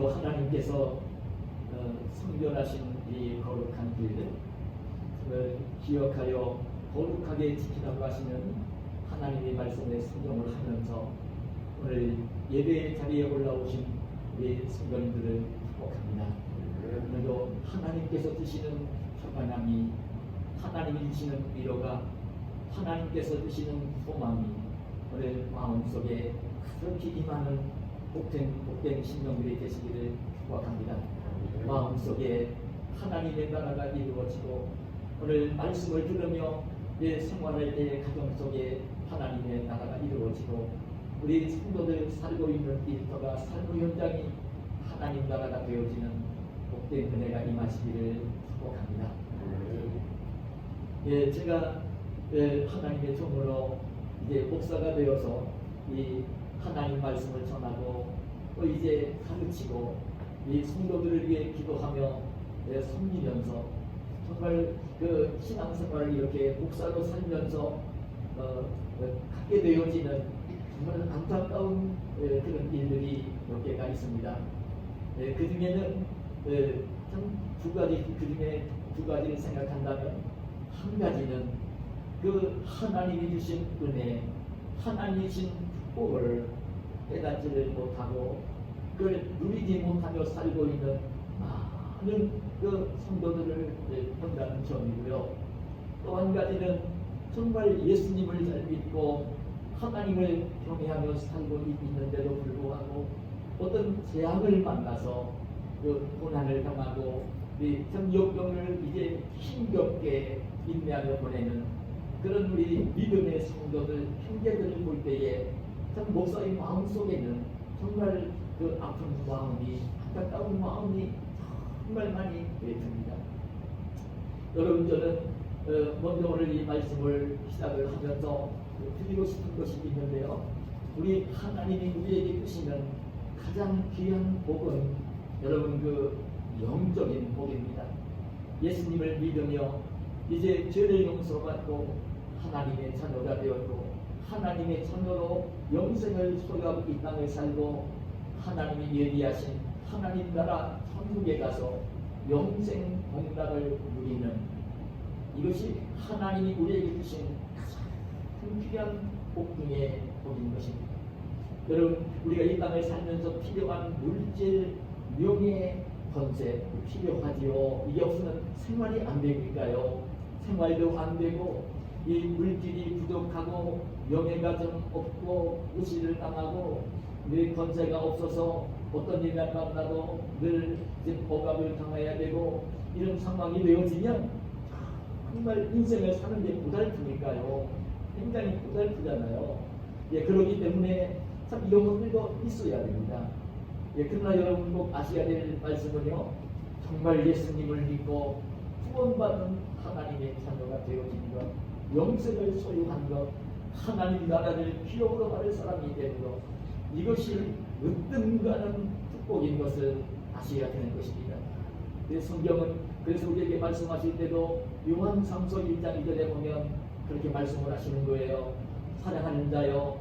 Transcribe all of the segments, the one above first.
오늘도 하나님께서 성결하신 이 거룩한 길을 기억하여 거룩하게 지키라고 하시는 하나님의 말씀에 순종을 하면서 오늘 예배 자리에 올라오신 우리 성도님들을 축복합니다. 오늘도 하나님께서 주시는 평안함이, 하나님이 주시는 위로가, 하나님께서 주시는 소망이 오늘 마음속에 그렇게 임하는 복된 신령들이 되시기를 축복합니다. 마음속에 하나님의 나라가 이루어지고 오늘 말씀을 들으며 내 생활할 때 가정 속에 하나님의 나라가 이루어지고 우리 성도들 살고 있는 일터가 삶의 현장이 하나님 나라가 되어지는 복된 은혜가 임하시기를 축복합니다. 제가 하나님의 종으로 이제 목사가 되어서 이 하나님 말씀을 전하고 또 이제 가르치고 이 성도들을 위해 기도하며 섬기면서 정말 그 신앙생활을 이렇게 목사로 살면서 갖게 되어지는 정말 안타까운 그런 일들이 몇 개가 있습니다. 그 중에는 참 그 중에 두 가지를 생각한다면 한 가지는 그 하나님이 주신 은혜, 하나님이 주신 축복을 깨닫지를 못하고 그걸 누리지 못하며 살고 있는 많은 그 성도들을 본다는 점이고요. 또 한 가지는 정말 예수님을 잘 믿고 하나님을 경외하며 살고 있는데도 불구하고 어떤 재앙을 만나서 그 고난을 당하고 정욕병을 이제 힘겹게 인내하며 보내는 그런 우리 믿음의 성도들, 형제들을 볼 때에 참 목사의 마음속에는 정말 그 아픈 마음이, 안타까운 마음이 정말 많이 듭니다. 여러분, 저는 먼저 오늘 이 말씀을 시작을 하면서 드리고 싶은 것이 있는데요. 우리 하나님이 우리에게 주시는 가장 귀한 복은 여러분 그 영적인 복입니다. 예수님을 믿으며 이제 죄를 용서받고 하나님의 자녀가 되었고 하나님의 자녀로 영생을 소유하고 이 땅에 살고 하나님이 예비하신 하나님 나라 천국에 가서 영생 복락을 누리는 이것이 하나님이 우리에게 주신 가장 귀한 복 중의 복인 것입니다. 여러분, 우리가 이 땅을 살면서 필요한 물질, 명예, 권세 필요하지요. 이게 없으면 생활이 안 되니까요. 생활도 안 되고 이 물질이 부족하고 명예가 좀 없고 무시를 당하고 내 권세가 없어서 어떤 일만 만나도 늘 이제 억압을 당해야 되고 이런 상황이 되어지면 정말 인생을 사는 게 고달프니까요. 굉장히 고달프잖아요. 그러기 때문에 참 이런 것들도 있어야 됩니다. 그러나 여러분 꼭 아셔야 될 말씀은요. 정말 예수님을 믿고 구원받은 하나님의 자녀가 되어진 것, 영생을 소유한 것, 하나님 나라를 기업으로 받을 사람이 되는 것, 이것이 으뜸가는 축복인 것을 아셔야 되는 것입니다. 성경은 그래서 우리에게 말씀하실 때도 요한상서 1장 2절에 보면 그렇게 말씀을 하시는 거예요. 사랑하는 자여,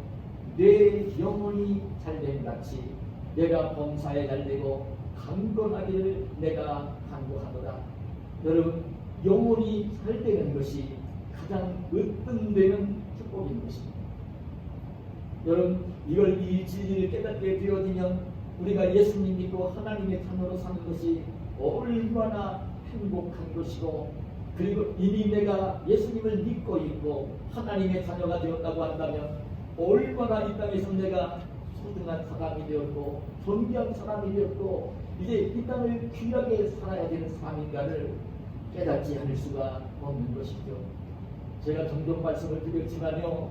내 영혼이 잘됨 같이 내가 범사에 잘되고 강건하기를 내가 간구하노라. 여러분, 영혼이 잘되는 것이 가장 으뜸되는 축복인 것입니다. 여러분, 이 진리를 깨닫게 되어지면 우리가 예수님 믿고 하나님의 자녀로 사는 것이 얼마나 행복한 것이고, 그리고 이미 내가 예수님을 믿고 있고 하나님의 자녀가 되었다고 한다면 얼마나 이 땅에서 내가 소중한 사람이 되었고 존귀한 사람이 되었고 이제 이 땅을 귀하게 살아야 되는 사람인가를 깨닫지 않을 수가 없는 것이죠. 제가 종종 말씀을 드렸지만요,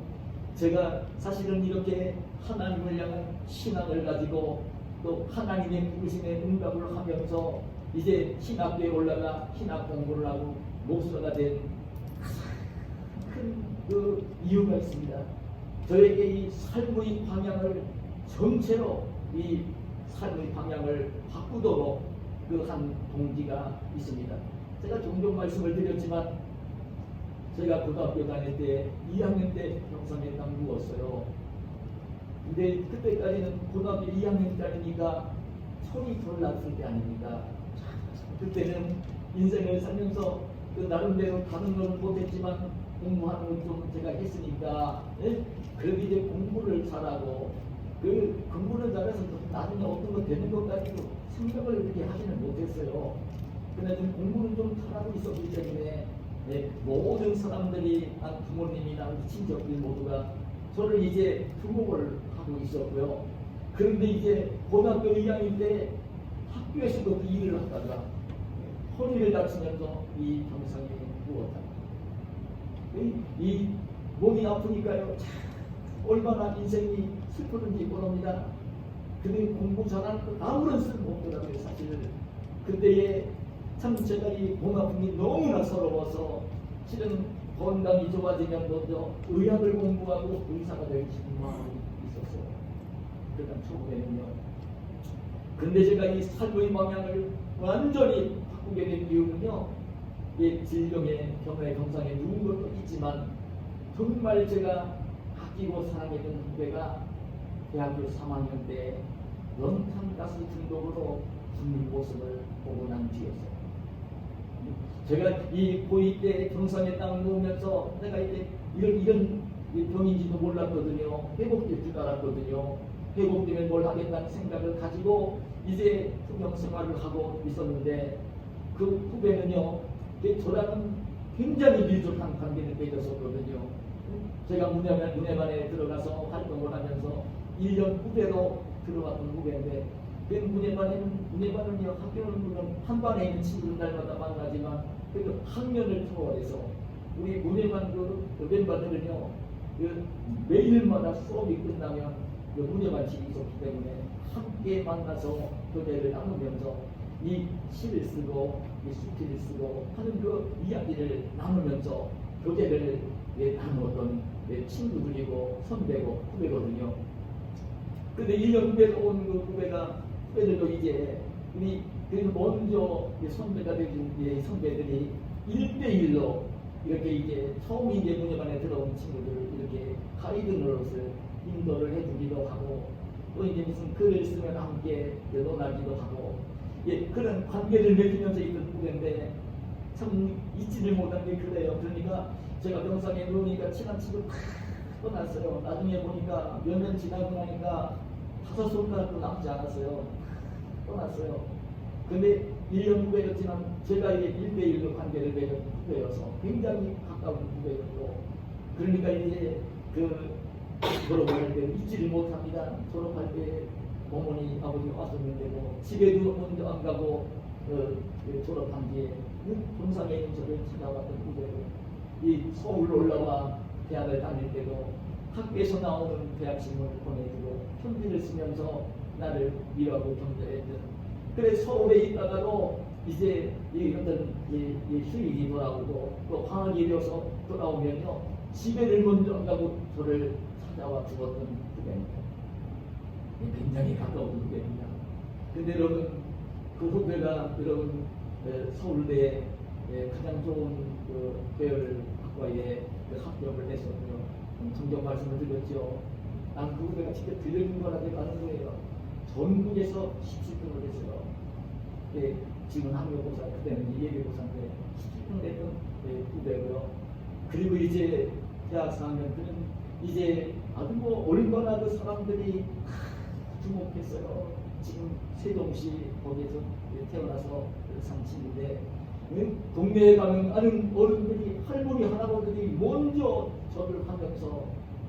제가 사실은 이렇게 하나님을 향한 신앙을 가지고 또 하나님의 부르심에 응답을 하면서 이제 신학교에 올라가 신학 공부를 하고 목사가 된 큰 그 이유가 있습니다. 저에게 이 삶의 방향을 전체로 이 삶의 방향을 바꾸도록 그 한 동기가 있습니다. 제가 종종 말씀을 드렸지만 제가 고등학교 다닐 때 2학년 때 평상에 딱 누웠어요. 근데 그때까지는 고등학교 2학년짜리니까 철이 덜 났을 때 아닙니까? 그때는 인생을 살면서 그 나름대로 다른 건 못했지만 공부하는 건 좀 제가 했으니까, 예? 그래도 이제 공부를 잘하고 그 공부를 잘해서 나중에 어떤 거 되는 것 가지고 생각을 그렇게 하지는 못했어요. 근데 좀 공부는 좀 잘하고 있었기 때문에, 예, 모든 사람들이, 부모님이나 우리 친척들 모두가 저를 이제 두목을 하고 있었고요. 그런데 이제 고등학교 2학년 때 학교에서도 그 일을 하다가 허리를 다치면서 이 병상에 누웠다. 이 몸이 아프니까요, 참 얼마나 인생이 슬프는지 모릅니다. 근데 공부 잘하는 거 아무런 쓸모없더라고요, 사실. 그때에 참 제가 이 몸 아픔이 너무나 서러워서 실은 건강이 좋아지면 먼저 의학을 공부하고 의사가 되고 싶은 마음이 있었어요. 그러니까 초반에는요. 근데 제가 이 삶의 방향을 완전히 바꾸게 된 이유는요, 이 질병의 병의 병상에 누운 것도 있지만 정말 제가 아끼고 사랑했던 후배가 대학교 3학년 때 연탄가스 중독으로 죽는 모습을 보고 난 뒤였어요. 제가 이 고2 때 병상에 딱 누우면서 내가 이제 이런 병인지도 몰랐거든요. 회복될 줄 알았거든요. 회복되면 뭘 하겠다는 생각을 가지고 이제 투병 생활을 하고 있었는데, 그 후배는요, 저랑은 굉장히 밀접한 관계를 맺었었거든요. 제가 문예반에 들어가서 활동을 하면서 1년 후배로 들어왔던 후배인데, 그 문예반은요, 학교는 물론 한 반에 있는 친구들 날마다 만나지만 그래도 학년을 초월해서 우리 문예반 그 멤버들은요, 그 매일마다 수업이 끝나면 그 문예반식이 있었기 때문에 함께 만나서 교대를 나누면서 이 시를 쓰고 이 수필을 쓰고 하는 그 이야기를 나누면서 교대를 나누었던 친구들이고 선배고 후배거든요. 근데 1년 후배로 온 그 후배들도 이제 우리 먼저 선배가 되신 선배들이 1대1로 이렇게 이제 처음 이제 문예반에 들어온 친구들을 이렇게 가이드 노릇을 인도를 해주기도 하고, 또 이제 무슨 글을 쓰면 함께 논하기도 하고, 예, 그런 관계를 맺으면서 있던 후배인데 참 잊지를 못한 게 그래요. 그러니까 제가 병상에 누우니까 친한 친구 다 떠났어요. 나중에 보니까 몇 년 지나고 나니까 5손가락도 남지 않았어요. 떠났어요. 근데 1년 후배였지만 제가 이게 1대1로 관계를 맺은 후배여서 굉장히 가까운 후배였고, 그러니까 이제 졸업할 때 잊지를 못합니다. 졸업할 때 어머니 아버지가 왔었는데 집에도 먼저 안 가고 졸업한 뒤에 본상에 있는 저를 찾아왔던 후배로, 이 서울 올라와 대학을 다닐 때도 학교에서 나오는 대학 신문을 보내주고 편지를 쓰면서 나를 위로하고 격려했던, 그래 서울에 있다가도 이제 이 어떤 휴일이 돌아오고 또 방학이 되어서 돌아오면요, 집에를 먼저 안 가고 저를 찾아와 주었던 후배입니다. 굉장히 가까운 후배입니다. 근데 여러분, 그 후배가 여러분 서울대에 가장 좋은 그 계열학과에 합격을 했었고요. 성경 말씀을 드렸죠. 난 그 후배가 직접 들려준 거라고 하는 거예요. 전국에서 17등을 했어요. 예, 지금 학교고사, 그때는 예비고사인데 17등을 했던 후배고요. 그리고 이제 대학 4학년 때는 이제 아주 얼마나 그 사람들이 주목했어요. 지금 세종시 거기에서 태어나서 산 친구인데, 동네에 가면 아는 어른들이, 할머니 할아버지들이 먼저 저를 하면서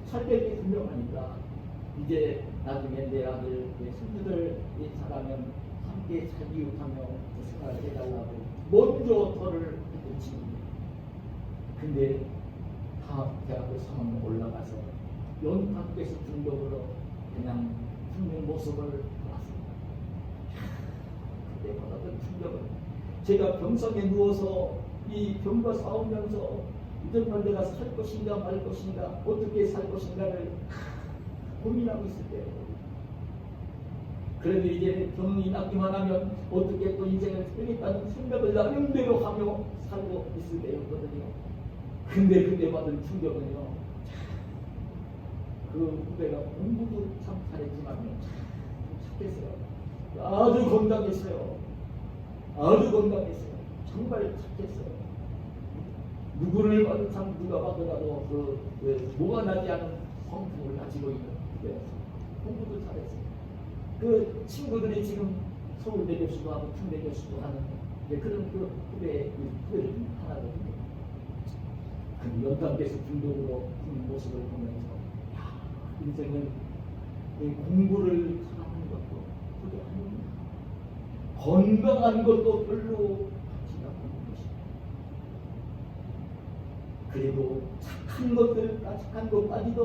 살빼기 분명하니까 이제 나중에 내 아들, 내 손주들 자라면 함께 잘 이웃하며 생활을 해달라고 먼저 저를 했던 친구입니다. 근데 다 대학교 3학년 올라가서 연탄가스 중독으로 그냥 죽는 모습을 보았습니다. 그때 받았던 충격은, 제가 병상에 누워서 이 병과 싸우면서 정말 내가 살 것인가 말 것인가, 어떻게 살 것인가를 고민하고 있을 때예요. 그래도 이제 병이 낫기만 하면 어떻게 또 인생을 살겠다는 생각을 나름대로 하며 살고 있을 때였거든요. 근데 그때 받은 충격은요, 그 후배가 공부도 참 잘했지만 참 착했어요. 아주 건강했어요. 아주 건강했어요. 정말 착했어요. 누구를 봐도 참 누가 봐더라도 뭐가 나지 않은 성품을 가지고 있는 후배였어요. 공부도 잘했어요. 그 친구들이 지금 서울대 교수도 하고 충대 교수도 하는 그런 그 후배들 하나거든요. 그 연탄께서 중독으로 그 모습을 보면서 야, 인생은 공부를 잘하는 것도 그게 아닙니다. 건강한 것도 별로 같지 않은 것입니다. 그리고 착한 것까지도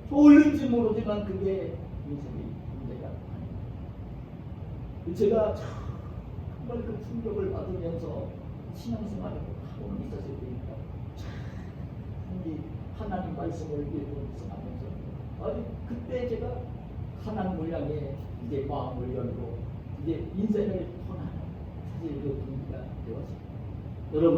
좋을지 모르지만 그게 인생의 문제가 아닙니다. 제가 정말 그 충격을 받으면서 신앙생활을 하고 있었을 때니까 이 하나님 말씀을 읽으면서 하면서 그때 제가 하나님을 향해 이제 마음을 열고 이제 인생을 떠나는 사실 그 분위기가 되었습니다. 여러분,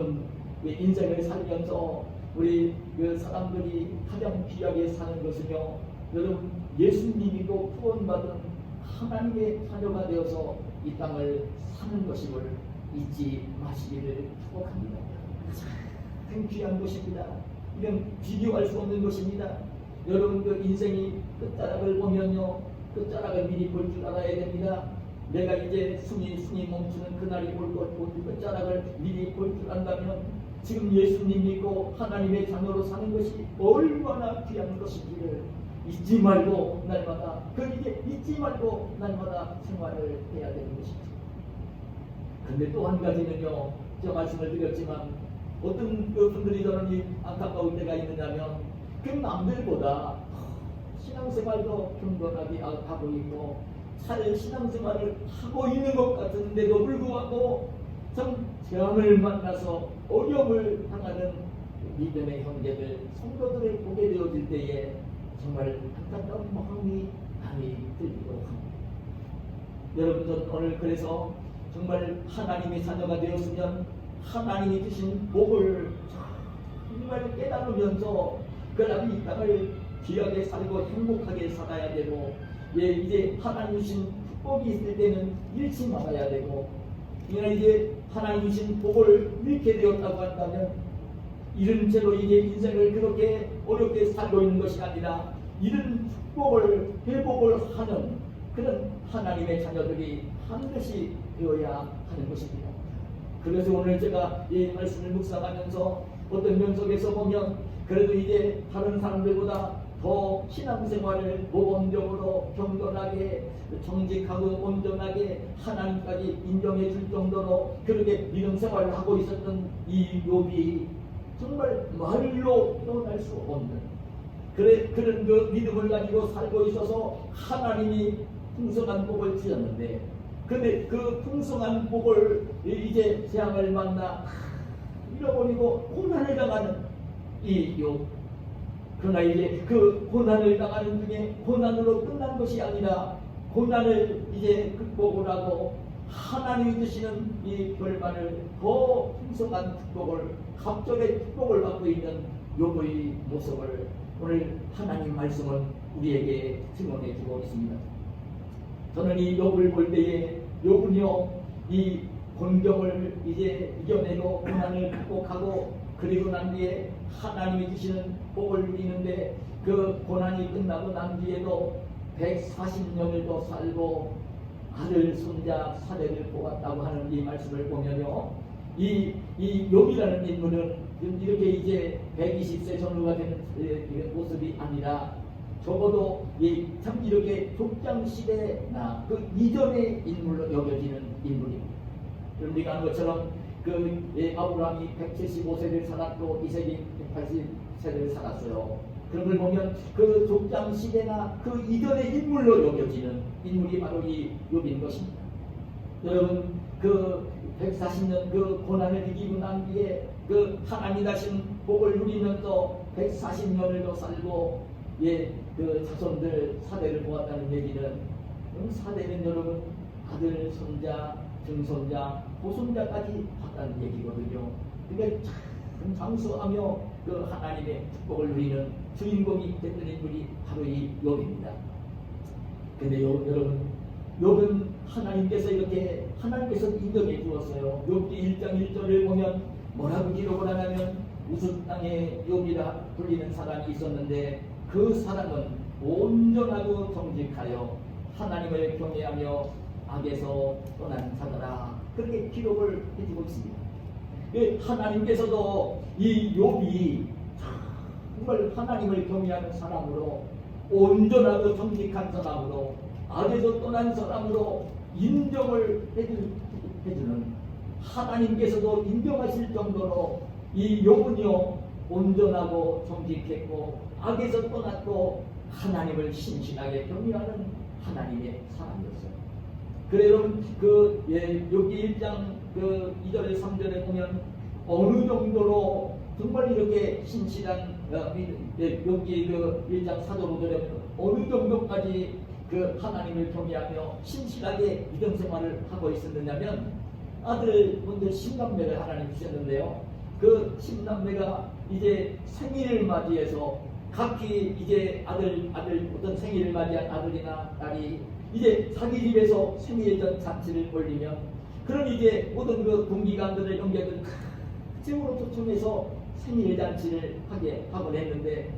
인생을 살면서 우리 그 사람들이 가장 귀하게 사는 것은요, 여러분 예수님이고 구원받은 하나님의 자녀가 되어서 이 땅을 사는 것임을 잊지 마시기를 축복합니다. 참 귀한 것입니다. 이건 비교할 수 없는 것입니다. 여러분 그 인생이 끝자락을 보면요, 끝자락을 미리 볼 줄 알아야 됩니다. 내가 이제 숨이 멈추는 그날이 올 것고 끝자락을 미리 볼 줄 안다면 지금 예수님 믿고 하나님의 자녀로 사는 것이 얼마나 귀한 것인지를 잊지 말고 날마다 잊지 말고 날마다 생활을 해야 되는 것이죠. 그런데 또 한 가지는요, 제가 말씀을 드렸지만 어떤 분들이 저는 안타까울 때가 있느냐면 그 남들보다 신앙생활도 경건하게 하고 있고 잘 신앙생활을 하고 있는 것 같은데도 불구하고 참 재앙을 만나서 어려움을 당하는 믿음의 형제들, 성도들을 보게 되어질 때에 정말 안타까운 마음이 많이 들기도 합니다. 여러분, 오늘 그래서 정말 하나님의 자녀가 되었으면 하나님이 주신 복을 정말 깨달으면서 그다음에 이 땅을 귀하게 살고 행복하게 살아야 되고, 이제 하나님 주신 복이 있을 때는 잃지 말아야 되고, 이제 하나님 주신 복을 잃게 되었다고 한다면 이런 채로 이제 인생을 그렇게 어렵게 살고 있는 것이 아니라 이런 축복을 회복을 하는 그런 하나님의 자녀들이 반드시 되어야 하는 것입니다. 그래서 오늘 제가 이 말씀을 묵상하면서 어떤 면적에서 보면 그래도 이제 다른 사람들보다 더 신앙생활을 모범적으로 경건하게 정직하고 온전하게 하나님까지 인정해 줄 정도로 그렇게 믿음 생활을 하고 있었던 이 욥이 정말 말로 표현할 수 없는 그런 그 믿음을 가지고 살고 있어서 하나님이 풍성한 복을 주셨는데, 근데 그 풍성한 복을 이제 재앙을 만나 잃어버리고 고난을 당하는 이 욥. 그러나 이제 그 고난을 당하는 중에 고난으로 끝난 것이 아니라 고난을 이제 극복을 하고 하나님이 주시는 이 결말을 더 풍성한 축복을, 갑절의 축복을 받고 있는 욥의 모습을 오늘 하나님 말씀은 우리에게 증언해 주고 있습니다. 저는 이 욥을 볼 때에 욥은요, 이 곤경을 이제 이겨내고 고난을 극복하고 그리고 난 뒤에 하나님이 주시는 복을 누리는데 그 고난이 끝나고 난 뒤에도 140년을 더 살고 아들, 손자, 사대를 보았다고 하는 이 말씀을 보면요, 이 욥이라는 인물은 이렇게 이제 120세 전후가 되는 모습이 아니라 적어도 참 이렇게 족장 시대나 그 이전의 인물로 여겨지는 인물입니다. 그럼 우리가 아는 것처럼 아브라함이 175세를 살았고 이삭이 180세를 살았어요. 그런 걸 보면 그 족장 시대나 그 이전의 인물로 여겨지는 인물이 바로 이 욥인 것입니다. 여러분, 그 140년 그 고난을 이기고 난 뒤에 그 하나님 다신 복을 누리면서 140년을 더 살고 그 자손들 사대를 보았다는 얘기는, 사대는 여러분 아들, 손자, 증손자, 후손자까지 봤다는 얘기거든요. 그러니까 참 장수하며 그 하나님의 축복을 누리는 주인공이 됐던 인물이 바로 이 욥입니다. 근데 여러분, 욥은 하나님께서 이렇게 하나님께서 인정해 주었어요. 욥기 1장 1절을 보면 뭐라고 기록을 하냐면 우스 땅에 욥이라 불리는 사람이 있었는데 그 사람은 온전하고 정직하여 하나님을 경외하며 악에서 떠난 자더라. 그렇게 기록을 해주고 있습니다. 하나님께서도 이 욥이 정말 하나님을 경외하는 사람으로 온전하고 정직한 사람으로 악에서 떠난 사람으로 인정을 해주는 하나님께서도 인정하실 정도로 이 욥은요 온전하고 정직했고 악에서 떠났고 하나님을 신실하게 경외하는 하나님의 사람이었어요. 그래 여러분 욥기 1장 2절에 3절에 보면 어느 정도로 정말 이렇게 신실한 욥기 1장 4절 5절에 어느 정도까지 하나님을 경외하며 신실하게 믿음 생활을 하고 있었느냐면 아들분들 10남매를 하나님 주셨는데요. 그 10남매가 이제 생일을 맞이해서 각기 이제 어떤 생일을 맞이한 아들이나 딸이 이제 자기 집에서 생일전 잔치를 올리면 그런 이제 모든 동기관들을 영계들 집으로 초청해서 생일 잔치를 하곤 했는데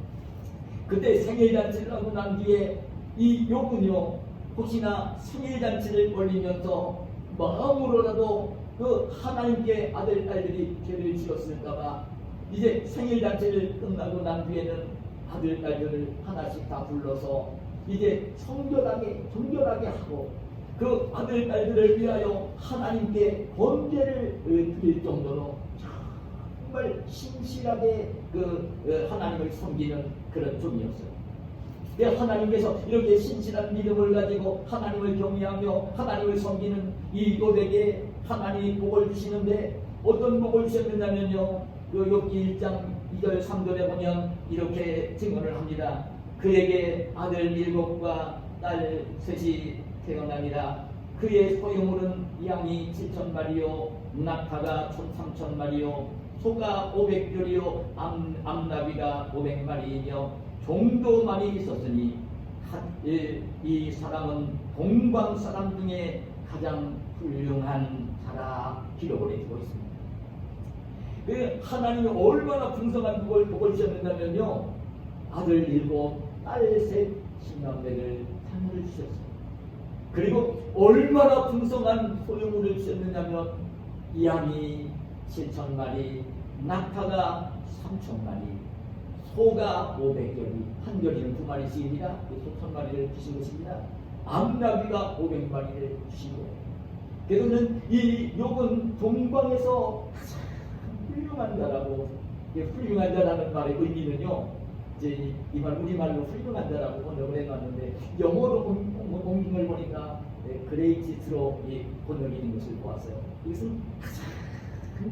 그때 생일 잔치를 하고 난 뒤에 이 욥은요 혹시나 생일 잔치를 올리면서 마음으로라도 하나님께 아들 딸들이 죄를 지었을까봐 이제 생일 잔치를 끝나고 난 뒤에는 아들 딸들을 하나씩 다 불러서 이제 정결하게 하고 그 아들 딸들을 위하여 하나님께 번제를 드릴 정도로 정말 신실하게 하나님을 섬기는 그런 종이었어요. 하나님께서 이렇게 신실한 믿음을 가지고 하나님을 경외하며 하나님을 섬기는 이 욥에게 하나님이 복을 주시는데 어떤 복을 주셨느냐면요 욥기 1장 2절 3절에 보면 이렇게 증언을 합니다. 그에게 아들 7과 딸 3이 태어나니라. 그의 소유물은 양이 7,000마리요 낙타가 1,300마리요 소가 500뼈리요 암나비가 500마리이며 종도 많이 있었으니 이 사람은 동방 사람 중에 가장 훌륭한 자라 기록을 해주고 있습니다. 하나님이 얼마나 풍성한 복을 주셨느냐면요 아들 7, 딸 3, 10남매를 자녀를 주셨어요. 그리고 얼마나 풍성한 소유물을 주셨느냐면 양이 7,000마리, 낙타가 3,000마리, 소가 500결이, 한 결이는 2마리씩입니다. 소 1,000마리를 주신 것입니다. 암나비가 500마리를 주시고, 그래서는 이 욥은 동방에서 가장 훌륭한 자라고, 훌륭한 자라는 말의 의미는요, 이제 이 말 우리말로 훌륭한 자라고 번역을 해놨는데 영어로 옮김을 보니까 그레이티스로 번역이 있는 것을 보았어요. 이것은 가장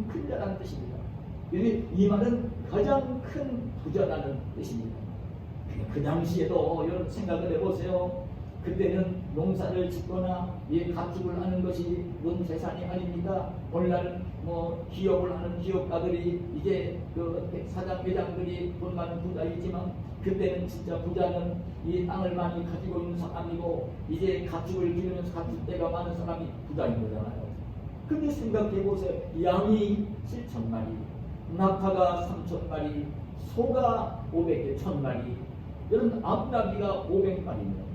큰 자라는 뜻입니다. 이 말은 가장 큰 부자라는 뜻입니다. 그 당시에도 여러분 생각을 해보세요. 그때는 농사를 짓거나 가축을 하는 것이 돈 재산이 아닙니다. 오늘날 기업을 하는 기업가들이 이제 사장 회장들이 돈 많은 부자이지만 그때는 진짜 부자는 이 땅을 많이 가지고 있는 사람이고 이제 가축을 기르면서 가축대가 많은 사람이 부자인 거잖아요. 근데 생각해 보세요. 양이 7,000마리, 낙타가 3,000마리, 소가 500개 1,000마리, 이런 암나비가 500마리입니다.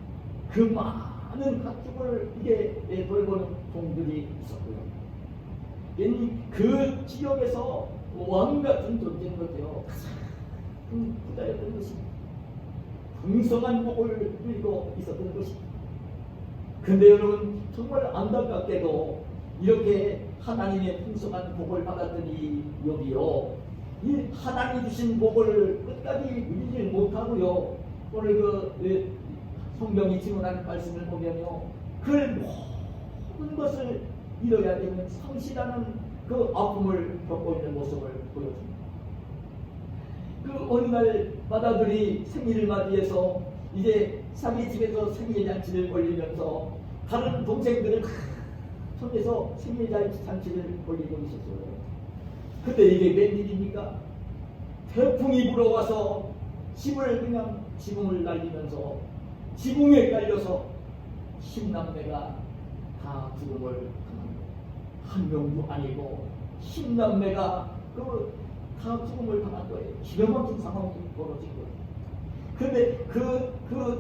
그 많은 가축을 이게 돌보는 종들이 있었고요. 그 지역에서 왕 같은 존재인 거죠. 가장 부자였던 것입니다. 풍성한 복을 누리고 있었던 것입니다. 근데 여러분 정말 안타깝게도 이렇게 하나님의 풍성한 복을 받았던 이 욥이요, 이 하나님 주신 복을 끝까지 누리지 못하고요, 오늘 성경이 증언하는 말씀을 보면요, 그 모든 것을 잃어야 되는 상실하는 그 아픔을 겪고 있는 모습을 보여줍니다. 어느 날 마다들이 생일을 맞이해서 이제 자기 집에서 생일 잔치를 올리면서 다른 동생들을 손에서 생일 잔치를 올리고 있었어요. 근데 이게 웬일입니까? 태풍이 불어와서 집을 그냥 지붕을 날리면서 지붕에 깔려서 10남매가 다 죽음을 당한 거예요. 한 명도 아니고 10남매가 다 죽음을 당한 거예요. 기가 막힌 상황이 벌어진 거예요. 그런데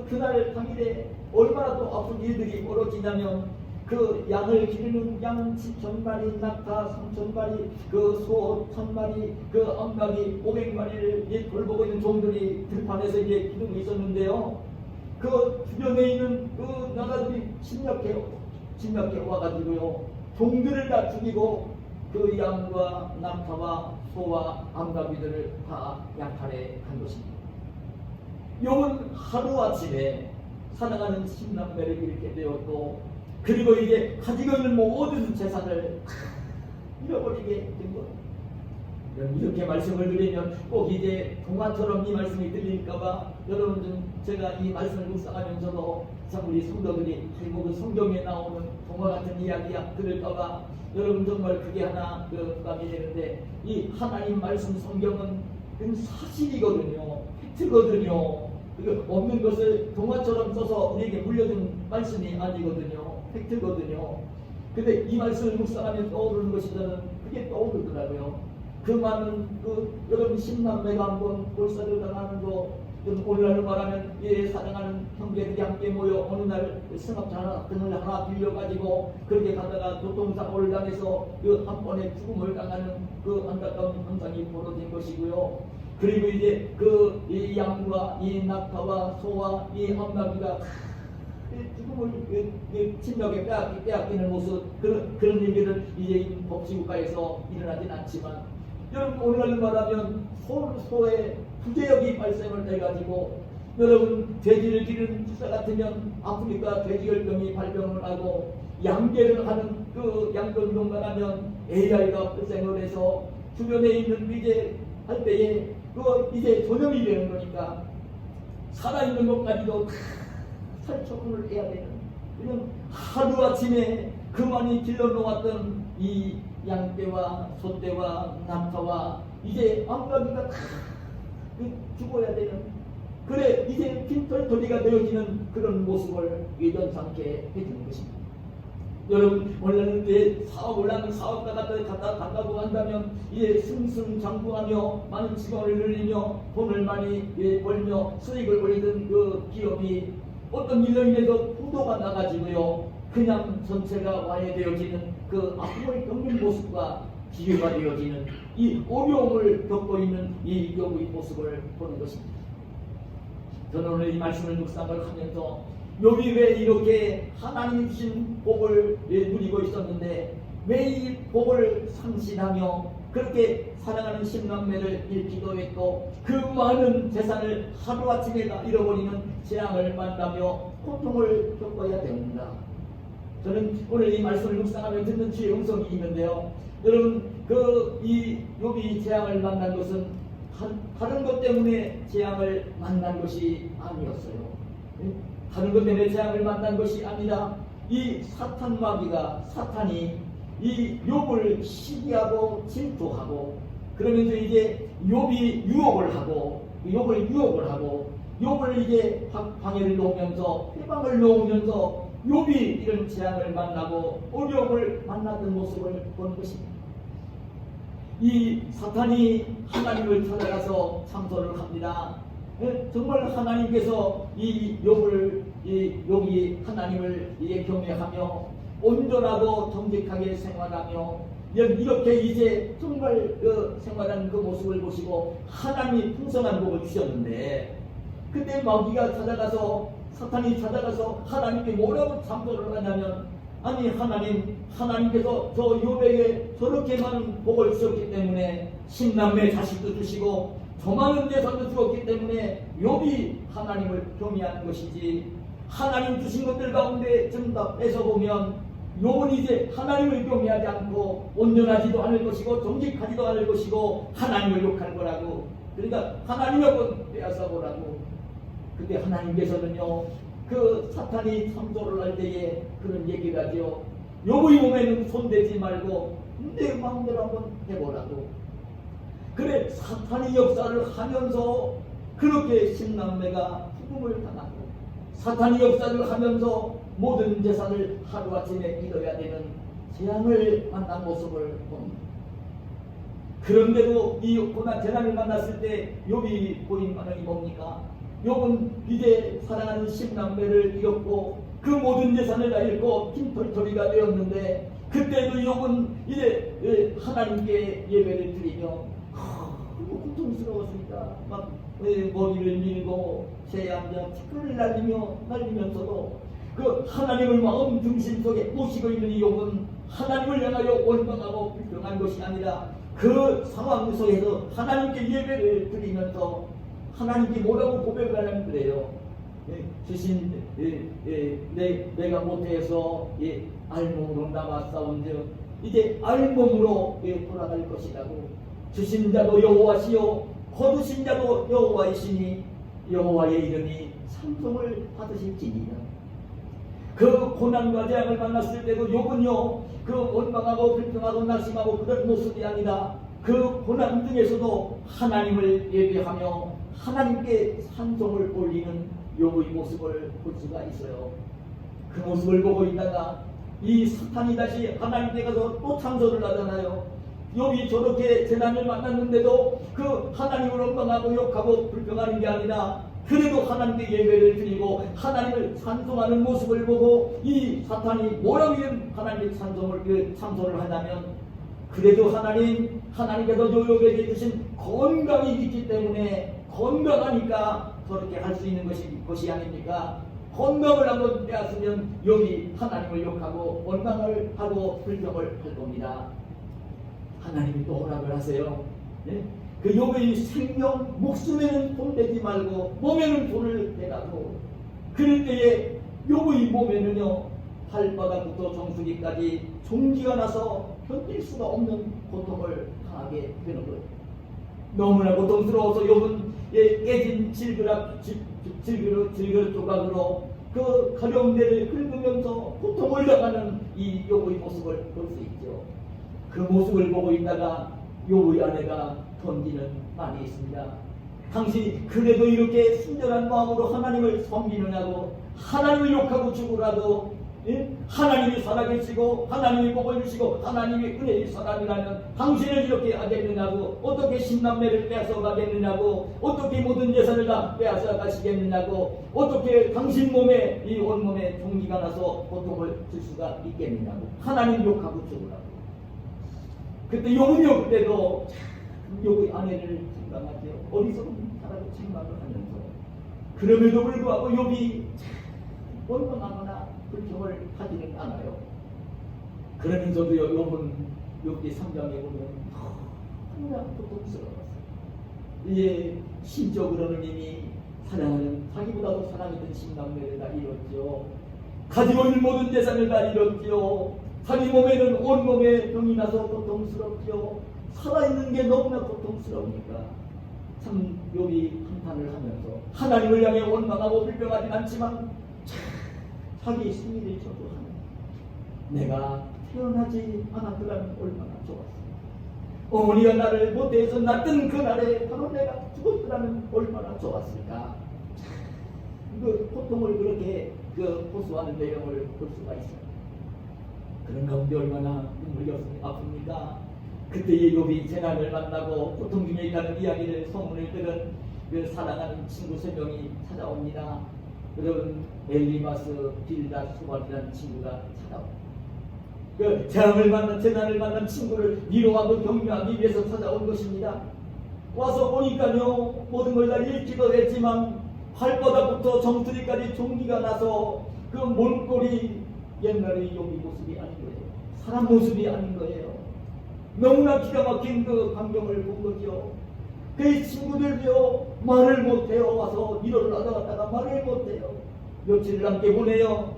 그날 당일에 얼마나 또 아픈 일들이 벌어지냐면 그 양을 기르는 양 7,000마리, 낙타 3,000마리, 그 소 1,000마리, 그 암각이 500마리를 돌보고 있는 종들이 들판에서 이제 기르고 있었는데요. 그 주변에 있는 그 나라들이 침략해 와가지고요. 종들을 다 죽이고 그 양과 낙타와 소와 암각이들을 다 약탈해 간 것입니다. 욥은 하루아침에 사랑하는 10남매를 잃게 되었고 그리고 이제 가지고 있는 모든 재산을 잃어버리게 된 거예요. 이렇게 말씀을 드리면 꼭 이제 동화처럼 이 말씀이 들릴까봐 여러분 좀 제가 이 말씀을 묵상하면서도 참 우리 성도들이 그리고 그 성경에 나오는 동화 같은 이야기 들을까봐 여러분 정말 그게 하나 부담이 되는데 이 하나님 말씀 성경은 사실이거든요. 팩트거든요. 없는 것을 동화처럼 써서 우리에게 물려준 말씀이 아니거든요. 팩트거든요. 근데 이 말씀을 묵상하면 떠오르는 것이 저는 그게 떠오르더라고요. 그 많은 여러분 10남매가 한번 몰살을 당하는 거 오늘날로 말하면 사랑하는 형제들이 함께 모여 어느 날 승합차 등을 하나 빌려가지고 그렇게 가다가 교통사고를 당해서 한 번에 죽음을 당하는 안타까운 현상이 벌어진 것이고요. 그리고 이제 이 양과 이 낙타와 소와 이 암나귀가 죽음을 침략에 빼앗기는 모습 그런 일들은 이제 법치국가에서 일어나진 않지만 여러분 오늘 말하면 소의 부재역이 발생을 해가지고 여러분 돼지를 기르는 주사 같으면 아프니까 돼지열병이 발병을 하고 양계를 하는 양변동만 하면 AI가 발생을 해서 주변에 있는 이제 할 때에 이제 전염이 되는 거니까 살아있는 것까지도 살처분을 해야 되는 그냥 하루아침에 그만이 길러놓았던 이 양떼와 소떼와 낙타와 이제 암나귀가 다 죽어야 되는 그래 이제 빈털터리가 되어지는 그런 모습을 연상케 해주는 것입니다. 여러분 원래는 이제 사업을 하는 사업가가 간다고 한다면 이제 승승장구하며 많은 직원을 늘리며 돈을 많이 벌며 수익을 올리던 그 기업이 어떤 일로 인해서 부도가 나가지고요 그냥 전체가 와해되어지는 그 아픔을 겪는 모습과 비교가 되어지는 이 어려움을 겪고 있는 이 욥의 모습을 보는 것입니다. 저는 오늘 이 말씀을 묵상을 하면서 욥이 왜 이렇게 하나님이 주신 복을 누리고 있었는데 왜 이 복을 상실하며 그렇게 사랑하는 10남매를 잃기도 했고 그 많은 재산을 하루아침에 다 잃어버리는 재앙을 만나며 고통을 겪어야 됩니다. 저는 오늘 이 말씀을 묵상하며 듣는 주의 음성이 있는데요. 여러분 이 욥이 재앙을 만난 것은 다른 것 때문에 재앙을 만난 것이 아니었어요. 다른 것 때문에 재앙을 만난 것이 아니라 이 사탄 마귀가 사탄이 이 욥을 시기하고 질투하고 그러면서 이제 욥이 유혹을 하고 욥을 이제 방해를 놓으면서 해방을 놓으면서 욥이 이런 재앙을 만나고 어려움을 만났던 모습을 보는 것입니다. 이 사탄이 하나님을 찾아가서 참소를 합니다. 정말 하나님께서 이 욥이 하나님을 경외하며 온전하고 정직하게 생활하며 이렇게 이제 정말 생활하는 그 모습을 보시고 하나님이 풍성한 복을 주셨는데 그때 마귀가 사탄이 찾아가서 하나님께 뭐라고 참소를 하냐면 아니 하나님께서 저 욥에게 저렇게 많은 복을 주셨기 때문에 10남매 자식도 주시고 더 많은 재산도 주었기 때문에 욥이 하나님을 경외하는 것이지 하나님 주신 것들 가운데 좀 다 뺏어보면 욥은 이제 하나님을 경외하지 않고 온전하지도 않을 것이고 정직하지도 않을 것이고 하나님을 욕할 거라고 그러니까 하나님의 것 빼앗아보라고 근데 하나님께서는요 그 사탄이 참소를 할 때에 그런 얘기를 하죠. 욥의 몸에는 손대지 말고 내 마음대로 한번 해보라고. 그래 사탄이 역사를 하면서 그렇게 10남매가 죽음을 당하고 사탄이 역사를 하면서 모든 재산을 하루아침에 잃어야 되는 재앙을 만난 모습을 봅니다. 그런데도 이 고난 재난을 만났을 때 욥이 보인 반응이 뭡니까? 욥은 이제 사랑하는 10남매를 잃었고 그 모든 재산을 다 잃고 흰털터리가 되었는데 그때도 욥은 이제 하나님께 예배를 드리며 고통스러웠습니다. 막 머리를 밀고 새에 앉아 티끌을 날리면서도 그 하나님을 마음 중심 속에 모시고 있는 욥은 하나님을 향하여 원망하고 불평한 것이 아니라 그 상황 속에서 하나님께 예배를 드리면서 하나님께 뭐라고 고백을 하냐면 그래요. 주신 내가 못해서 알몸으로 남았사온즉 이제 알몸으로 돌아갈 것이라고. 주신 자도 여호와시요 거두신 자도 여호와이시니 여호와의 이름이 찬송을 받으실지니라. 그 고난과 재앙을 만났을 때도 욥은요 그 원망하고 불평하고 낙심하고 그런 모습이 아니라 그 고난 중에서도 하나님을 예배하며 하나님께 찬송을 올리는 욥의 모습을 볼 수가 있어요. 그 모습을 보고 있다가 이 사탄이 다시 하나님께 가서 또 참소를 하잖아요. 욥이 저렇게 재난을 만났는데도 그 하나님을 원망하고 욕하고 불평하는 게 아니라 그래도 하나님께 예배를 드리고 하나님을 찬송하는 모습을 보고 이 사탄이 뭐라고 하나님의 참소를 하냐면 그래도 하나님께서 욥에게 주신 건강이 있기 때문에 건강하니까 저렇게 할 수 있는 것이 아닙니까? 건강을 한번 빼앗으면 욥이 하나님을 욕하고 원망을 하고 불평을 할 겁니다. 하나님이 또 허락을 하세요. 네? 그 욥의 생명 목숨에는 손 대지 말고 몸에는 손을 대라고. 그럴 때에 욥의 몸에는요 발바닥부터 정수리까지 종기가 나서 견딜 수가 없는 고통을 당하게 되는 거예요. 너무나 고통스러워서 욥은 깨진 질그릇 조각으로 그 가려운 데를 긁으면서 고통을 당하는 이 욥의 모습을 볼 수 있죠. 그 모습을 보고 있다가 욥의 아내가 던지는 말이 있습니다. 당신이 그래도 이렇게 순전한 마음으로 하나님을 섬기느냐고, 하나님을 욕하고 죽으라고, 하나님이 살아계시고 하나님이 복을 주시고 하나님이 은혜의 사람이라면 당신을 이렇게 하겠느냐고, 어떻게 10남매를 빼앗아 가겠느냐고, 어떻게 모든 재산을 다 빼앗아 가시겠느냐고, 어떻게 당신 몸에 이 온몸에 종기가 나서 고통을 줄 수가 있겠느냐고, 하나님 욕하고 죽으라고. 그때 욥은요 그때도 욥의 아내를 생각하죠. 어리석은 사람을 책망을 하면서 그럼에도 불구하고 욥이 원망하거나 불평을 하지는 않아요. 그러면서도 욥은 욥기 3장에 보면 너무나 고통스러웠어요. 이제 심적으로는 이미 사랑하는 자기보다도 사랑이던 10남매를 다 잃었죠. 가지고 있는 모든 재산을 다 잃었죠. 자기 몸에는 온몸에 병이 나서 고통스럽죠. 살아있는 게 너무나 고통스러우니까 참 욥이 한탄을 하면서 하나님을 향해 원망하고 불평하진 않지만 자기 승리를 저주하는, 내가 태어나지 않았더라면 얼마나 좋았을까. 어머니가 나를 못해서 낳던 그날에 바로 내가 죽었더라면 얼마나 좋았을까. 그 고통을 그렇게 호소하는 내용을 볼 수가 있어요. 그런 가운데 얼마나 눈물이 아픕니까? 그때의 욥이 재난을 만나고 고통 중에 있다는 이야기를 소문을 들은 그 사랑하는 친구 3명이 찾아옵니다. 여러분, 엘리마스, 빌닷, 소발이라는 친구가 찾아옵니다. 그 재난을 만난 친구를 위로하고 격려하기 위해서 찾아온 것입니다. 와서 보니까요 모든 걸 다 잃기도 했지만 발바닥부터 정수리까지 종기가 나서 그 몰골이 옛날의 욥의 모습이 아닌 거예요. 사람 모습이 아닌 거예요. 너무나 기가 막힌 그 광경을 본 거죠. 그 친구들도요 말을 못해요. 와서 위로를 하다가 말을 못해요. 며칠을 함께 보내요.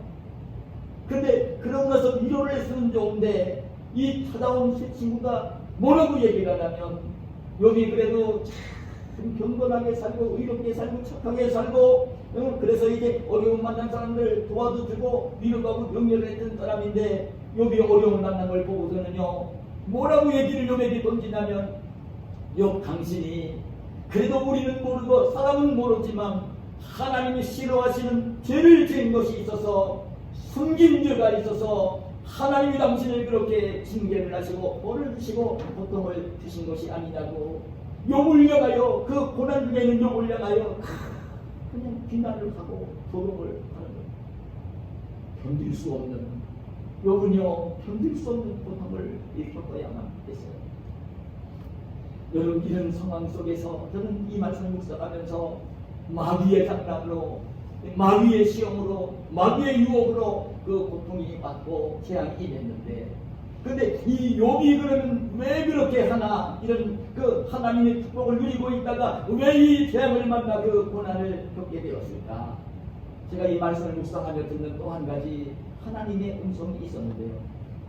근데 그러고 나서 위로를 했으면 좋은데 이 찾아온 세 친구가 뭐라고 얘기를 하냐면, 욥이 그래도 참 경건하게 살고 의롭게 살고 착하게 살고 그래서 이제 어려움 만난 사람들 도와도 주고 위로도 하고 격려를 했던 사람인데, 욥이 어려움을 만난 걸 보고서는요 뭐라고 얘기를 욥에게 던지냐면, 욥 당신이 그래도 우리는 모르고 사람은 모르지만 하나님이 싫어하시는 죄를 지은 것이 있어서 숨긴 죄가 있어서 하나님이 당신을 그렇게 징계를 하시고 벌을 주시고 고통을 주신 것이 아니냐고. 욥을 향하여, 그 고난 중에 있는 욥을 향하여 그냥 비난을 하고 조롱을 하는 거예요. 견딜 수 없는, 욥은요 견딜 수 없는 고통을 겪어야만 했어요. 여러분, 이런 상황 속에서 저는 이 말씀을 묵상하면서 마귀의 장난으로, 마귀의 시험으로, 마귀의 유혹으로 그 고통이 받고 재앙이 임했는데, 근데 이 욥이 그러면 왜 그렇게 하나, 이런 그 하나님의 축복을 누리고 있다가 왜 이 재앙을 만나 그 고난을 겪게 되었을까? 제가 이 말씀을 묵상하며 듣는 또 한 가지 하나님의 음성이 있었는데요.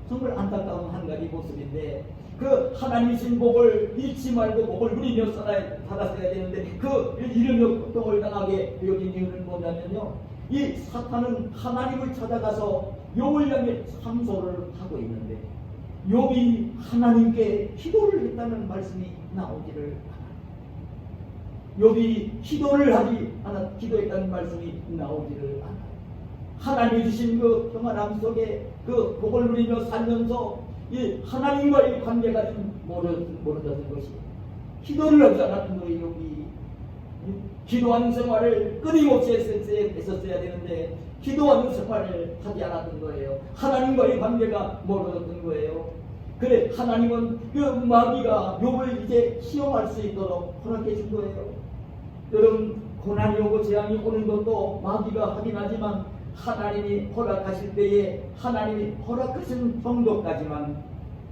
정말 안타까운 한 가지 모습인데, 그 하나님이신 복을 잃지 말고 복을 누리며 살았어야 되는데 그 잃으며 고통을 당하게 되어진 이유는 뭐냐면요, 이 사탄은 하나님을 찾아가서 욥을 향해 참소를 하고 있는데 욥이 하나님께 기도를 했다는 말씀이 나오지를 않아요. 욥이 기도를 하지 않아, 기도했다는 말씀이 나오지를 않아요. 하나님이 주신 그 평안함 속에 그 복을 누리며 살면서 이 하나님과의 관계가 좀 멀어졌던 것이, 기도를 하지 않았던 거예요. 욥이 기도하는 생활을 끊임없이 했었어야 되는데 기도하는 생활을 하지 않았던 거예요. 하나님과의 관계가 멀어졌던 거예요. 그래, 하나님은 그 마귀가 욥을 이제 시험할 수 있도록 허락해 준 거예요. 여러분, 고난이 오고 재앙이 오는 것도 마귀가 하긴 하지만 하나님이 허락하실 때에 하나님이 허락하신 정도까지만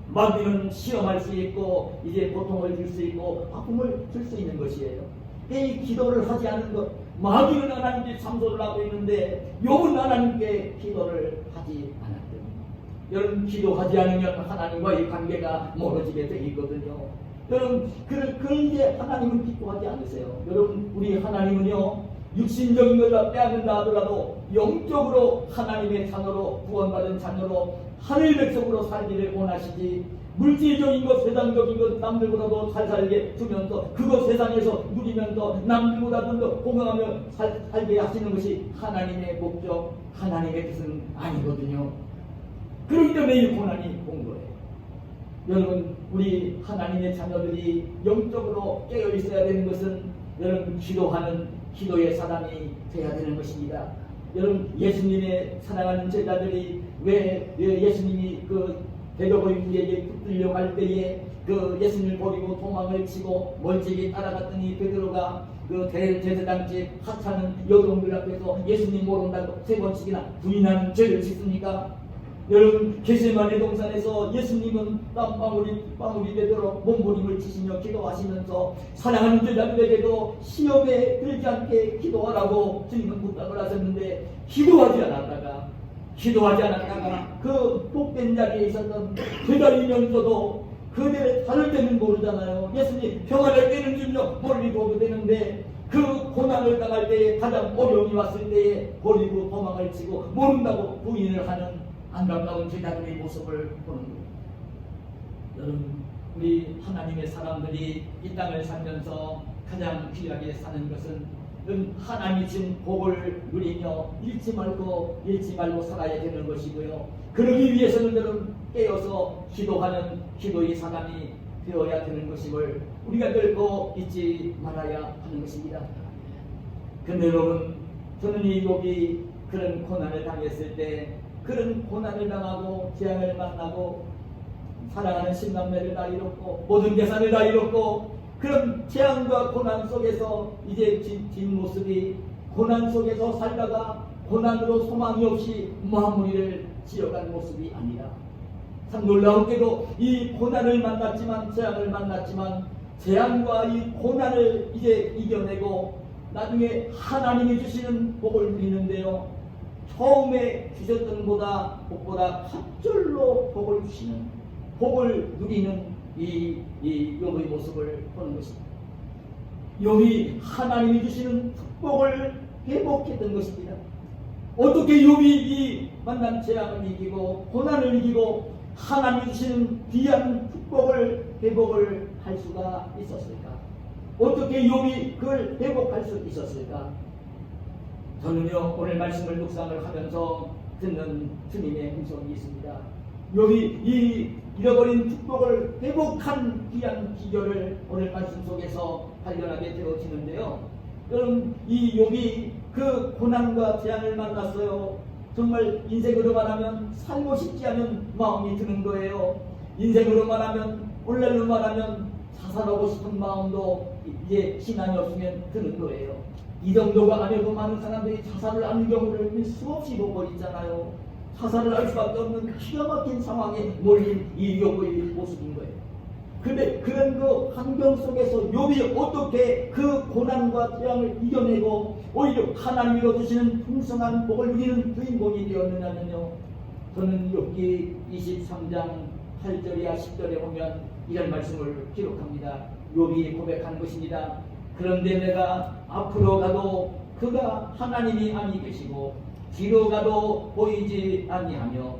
마귀는 시험할 수 있고 이제 고통을 줄 수 있고 아픔을 줄 수 있는 것이에요. 이 기도를 하지 않은 것, 마귀는 하나님께 참소를 하고 있는데 욥은 하나님께 기도를 하지 않았거든요. 여러분, 기도하지 않으면 하나님과의 관계가 멀어지게 되어 있거든요. 여러분, 그런데 하나님은 기도하지 않으세요. 여러분, 우리 하나님은요, 육신적인 것을 빼앗는다 하더라도 영적으로 하나님의 자녀로, 구원받은 자녀로 하늘 백성으로 살기를 원하시지, 물질적인 것, 세상적인 것 남들보다도 잘 살게 주면서 그것 세상에서 누리면서 남들보다 좀 더 공경하며 살게 하시는 것이 하나님의 목적, 하나님의 뜻은 아니거든요. 그렇기 때문에 이 고난이 온 거예요. 여러분, 우리 하나님의 자녀들이 영적으로 깨어 있어야 되는 것은 여러분, 기도하는 기도의 사람이 되어야 되는 것입니다. 여러분, 예수님의 사랑하는 제자들이 왜 예수님이 그 대적의 붙들려 갈 때에 그 예수님을 버리고 도망을 치고 멀찍이 따라갔더니 베드로가 그 대제사장집 하찮은 여종들 앞에서 예수님 모른다고 3번씩이나 부인하는 죄를 짓습니까? 여러분, 겟세마네 동산에서 예수님은 땀방울이 되도록 몸부림을 치시며 기도하시면서 사랑하는 제자들에게도 시험에 들지 않게 기도하라고 주님은 부탁을 하셨는데 기도하지 않았다가 그 복된 자리에 있었던 제자이면서도 그들의 다를 때는 모르잖아요. 예수님 평안을 깨는 줄요 멀리 둬도 되는데 그 고난을 당할 때에 가장 어려움이 왔을 때에 버리고 도망을 치고 모른다고 부인을 하는 안타까운 제자들의 모습을 보는 거예요. 여러분, 우리 하나님의 사람들이 이 땅을 살면서 가장 귀하게 사는 것은 하나님이 준 복을 누리며 잃지 말고 살아야 되는 것이고요. 그러기 위해서는 여러분 깨어서 기도하는 기도의 사람이 되어야 되는 것임을 우리가 결코 잊지 말아야 하는 것입니다. 근데 여러분, 저는 이 욥이 그런 고난을 당했을 때, 그런 고난을 당하고 재앙을 만나고 사랑하는 신남매를 다 잃었고 모든 재산을 다 잃었고 그런 재앙과 고난 속에서 이제 뒷모습이 고난 속에서 살다가 고난으로 소망이 없이 마무리를 지어간 모습이 아니라, 참 놀라웠게도 이 고난을 만났지만, 재앙을 만났지만 재앙과 이 고난을 이제 이겨내고 나중에 하나님이 주시는 복을 누리는데요, 처음에 주셨던 복보다 갑절로 복을 주시는, 복을 누리는 이 욥의 모습을 보는 것입니다. 욥이 하나님이 주시는 축복을 회복했던 것입니다. 어떻게 욥이 이 만난 재앙을 이기고 고난을 이기고 하나님이 주시는 귀한 축복을 회복을 할 수가 있었을까? 어떻게 욥이 그걸 회복할 수 있었을까? 저는요, 오늘 말씀을 묵상을 하면서 듣는 주님의 음성이 있습니다. 여기 이 잃어버린 축복을 회복한 귀한 기결을 오늘 말씀 속에서 발견하게 되어지는데요. 여러분, 이 욥이 그 고난과 재앙을 만났어요. 정말 인생으로 말하면 살고 싶지 않은 마음이 드는 거예요. 인생으로 말하면, 오늘날로 말하면 자살하고 싶은 마음도 이제 신앙이 없으면 드는 거예요. 이 정도가 아니어도 많은 사람들이 자살을 하는 경우를 수없이 보고 있잖아요. 자살을 할 수밖에 없는 기가 막힌 상황에 몰린 이 욥의 모습인 거예요. 근데 그런 그 환경 속에서 욥이 어떻게 그 고난과 재앙을 이겨내고 오히려 하나님이 주시는 풍성한 복을 누리는 주인공이 되었느냐면요, 저는 욥기 23장 8절이야 10절에 보면 이런 말씀을 기록합니다. 욥이 고백한 것입니다. 그런데 내가 앞으로 가도 그가 하나님이 아니 계시고 뒤로 가도 보이지 아니하며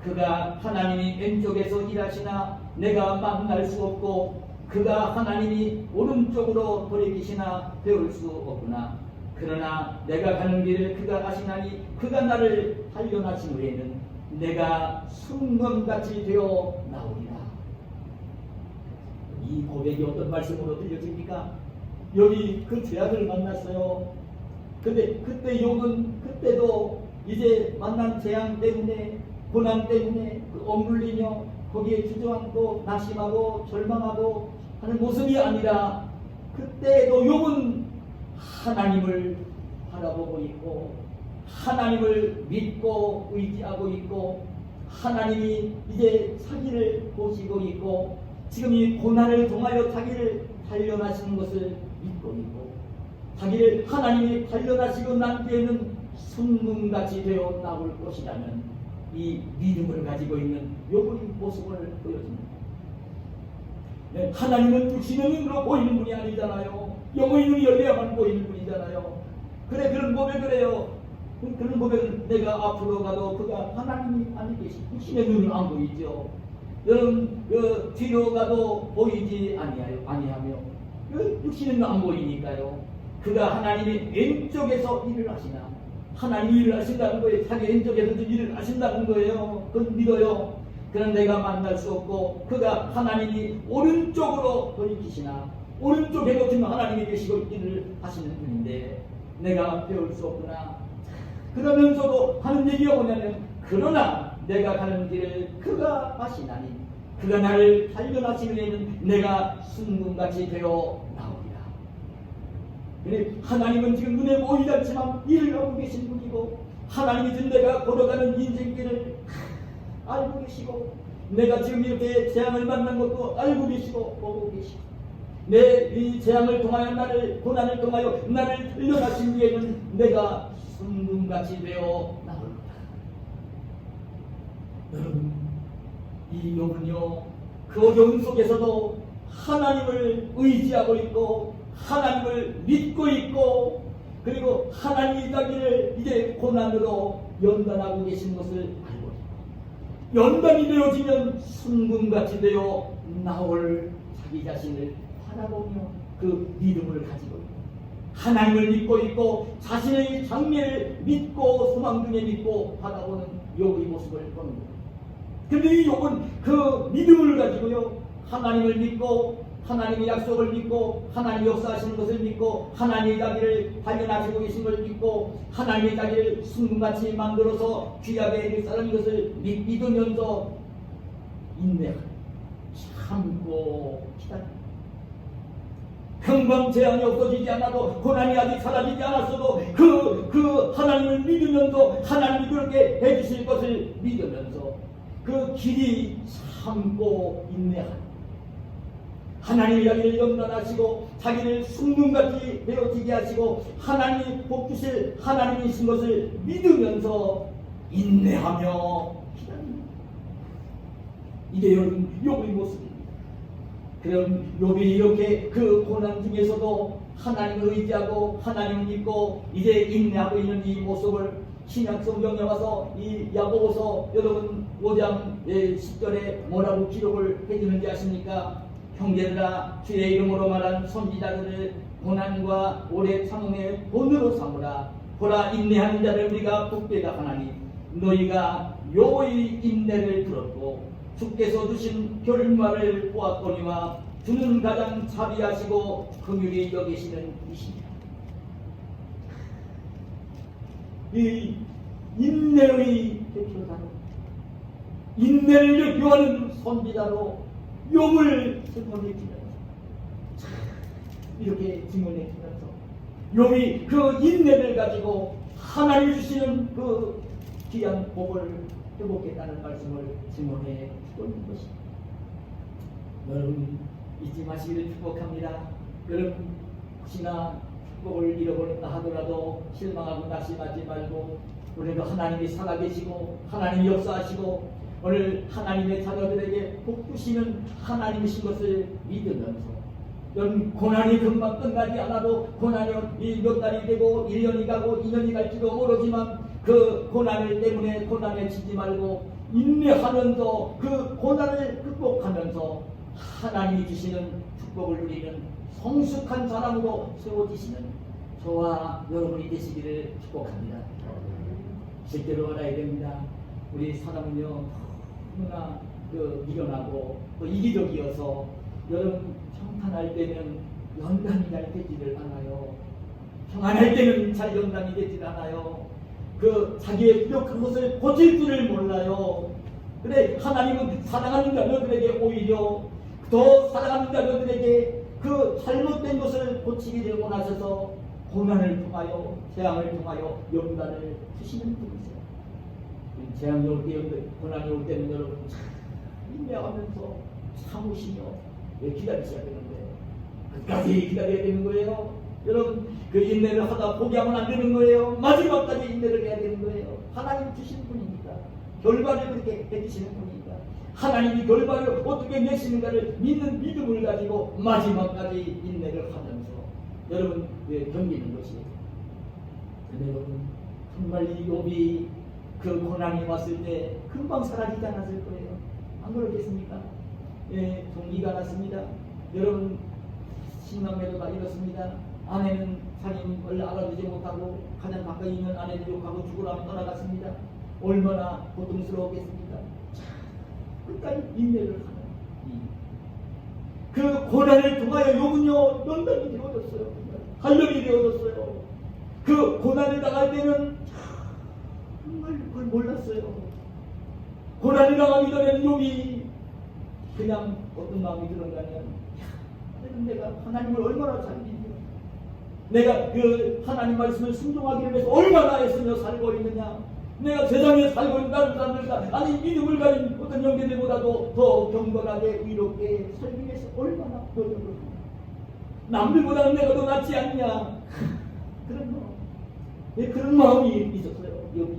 그가 하나님이 왼쪽에서 일하시나 내가 만날 수 없고 그가 하나님이 오른쪽으로 돌이키시나 배울 수 없구나. 그러나 내가 가는 길을 그가 아시나니 그가 나를 단련하신 후에는 내가 순금같이 되어 나오리라. 이 고백이 어떤 말씀으로 들려집니까? 여기 그 죄악을 만났어요. 근데 그때 욥은 그때도 이제 만난 재앙 때문에, 고난 때문에 억눌리며 거기에 주저앉고 낙심하고 절망하고 하는 모습이 아니라 그때도 욥은 하나님을 바라보고 있고 하나님을 믿고 의지하고 있고 하나님이 이제 자기를 보시고 있고 지금 이 고난을 통하여 자기를 단련하시는 것을 믿고 있고 자기를 하나님이 단련하시고 난 뒤에는 순금같이 되어 나올 것이라는 이 믿음을 가지고 있는 욥의 모습을 보여줍니다. 네, 하나님은 육신의 눈으로 보이는 분이 아니잖아요. 영의 눈이 열려야만 보이는 분이잖아요. 그래, 그런 고백을 해요. 그런 고백은 내가 앞으로 가도 그가 하나님이 아니 계시, 육신의 눈은 안 보이죠. 여러분, 뒤로 가도 보이지 아니하며 육신의 눈은 안 보이니까요. 그가 하나님이 왼쪽에서 일을 하시나, 하나님이 일을 하신다는 거예요. 자기 왼쪽에서도 일을 하신다는 거예요. 그건 믿어요. 그런 내가 만날 수 없고 그가 하나님이 오른쪽으로 돌이키시나, 오른쪽에 놓치면 하나님이 계시고 일을 하시는 분인데 내가 배울 수 없구나. 그러면서도 하는 얘기가 뭐냐면 그러나 내가 가는 길을 그가 아시나니 그가 나를 단련하시는 내가 순금같이 되어 나오리라. 그래, 하나님은 지금 눈에 보이지 않지만 일을 하고 계신 분이고 하나님이 준 내가 걸어가는 인생길을 알고 계시고 내가 지금 이렇게 재앙을 만난 것도 알고 계시고 보고 계시고 내 이 재앙을 통하여 나를, 고난을 통하여 나를 단련하신 뒤에는 내가 순금같이 되어 나올까. 여러분, 이 욥은요 그 어려움 속에서도 하나님을 의지하고 있고 하나님을 믿고 있고 그리고 하나님이 자기를 이제 고난으로 연단하고 계신 것을 알고 있고 연단이 되어지면 순금같이 되어 나올 자기 자신을 바라보며 그 믿음을 가지고 있고 하나님을 믿고 있고 자신의 장래를 믿고 소망 중에 믿고 바라보는 욥의 모습을 보는 거예요. 근데 이 욥은 그 믿음을 가지고요 하나님을 믿고 하나님의 약속을 믿고 하나님이 역사하시는 것을 믿고 하나님이 자기를 발견하시고 계신 것을 믿고 하나님이 자기를 순금같이 만들어서 귀하게 해줄 사람인 것을 믿으면서 인내하고 참고 기다립니다. 평범 재앙이 없어지지 않아도 고난이 아직 사라지지 않았어도 그 하나님을 믿으면서 하나님이 그렇게 해주실 것을 믿으면서 그 길이 참고 인내하고 하나님이 자기를 연단하시고 자기를 순금같이 되어지게 하시고 하나님이 복 주실 하나님이신 것을 믿으면서 인내하며 기다립니다. 이게 여러분 욥의 모습입니다. 그럼 욥이 이렇게 그 고난 중에서도 하나님을 의지하고 하나님을 믿고 이제 인내하고 있는 이 모습을 신약 성경에 와서 이 야고보서 여러분 5장 10절에 뭐라고 기록을 해주는지 아십니까? 형제들아 주의 이름으로 말한 선지자들을 고난과 오래 참음의 본으로 삼으라. 보라 인내하는 자를 우리가 복되다 하나니 너희가 여호와의 인내를 들었고 주께서 주신 결말을 보았거니와 주는 가장 자비하시고 긍휼히 여기시는 이시니라. 이 인내의 대표자로, 인내를 대표하는 선지자로 욥을 증언해주면서, 이렇게 증언해주면서 욥이 그 인내를 가지고 하나님이 주시는 그 귀한 복을 회복했다는 말씀을 증언해 주고 있는 것입니다. 여러분 잊지 마시기를 축복합니다. 여러분 혹시나 축복을 잃어버렸다 하더라도 실망하고 낙심하지 말고, 우리도 하나님이 살아계시고 하나님이 역사하시고 오늘 하나님의 자녀들에게 복 주시는 하나님이신 것을 믿으면서, 여러분 고난이 금방 끝나지 않아도 고난이 몇 달이 되고 1년이 가고 2년이 갈지도 모르지만 그 고난을 때문에 고난에 지지 말고 인내하면서 그 고난을 극복하면서 하나님이 주시는 축복을 누리는 성숙한 사람으로 세워지시는 저와 여러분이 되시기를 축복합니다. 실제로 알아야 됩니다. 우리 사람은요 너무나 미련하고 또 이기적이어서 여러분 평탄할 때는 연단이 잘 되지를 않아요. 평안할 때는 잘 연단이 되질 않아요. 자기의 부족한 것을 고칠 줄을 몰라요. 그래 하나님은 사랑하는 자녀들에게 오히려 더 사랑하는 자녀들에게 그 잘못된 것을 고치기를 원하셔서 고난을 통하여 재앙을 통하여 연단을 주시는 분이세요. 재앙이 올 때, 고난이 올 때는 여러분 참 인내하면서 참으시며 기다리셔야 되는 거예요. 끝까지 기다려야 되는 거예요. 여러분 그 인내를 하다 포기하면 안 되는 거예요. 마지막까지 인내를 해야 되는 거예요. 하나님 주신 분입니다. 결과를 그렇게 해주시는 분입니다. 하나님이 결과를 어떻게 내시는가를 믿는 믿음을 가지고 마지막까지 인내를 하면서 여러분 견디는 것이에요. 근데 여러분 정말 이 욥이 그 고난이 왔을 때 금방 사라지지 않았을 거예요. 안 그렇겠습니까? 동기가 났습니다. 여러분 신랑매도가 이렇습니다. 아내는 자기를 알아주지 못하고 가장 가까이 있는 아내를 욕하고 죽으라고 떠나갔습니다. 얼마나 고통스러웠겠습니까? 끝까지 인내를 하는 그 고난을 통하여 욥은요 연단이 되어졌어요. 한력이 되어졌어요. 그 고난을 당할 때는 정말 그걸 몰랐어요. 고난을 당하기 전에는 욥이 그냥 어떤 마음이 들었냐면, 내가 하나님을 얼마나 잘 믿냐, 내가 그 하나님 말씀을 순종하기 위해서 얼마나 애쓰며 살고 있느냐, 내가 세상에 살고 있는 다른 사람들과 아니 믿음을 가진 어떤 형제들보다도 더 경건하게 의롭게 살기 위해서 얼마나 노력을 하냐, 남들보다는 내가 더 낫지 않냐, 그런 마음이 있었어요. 여기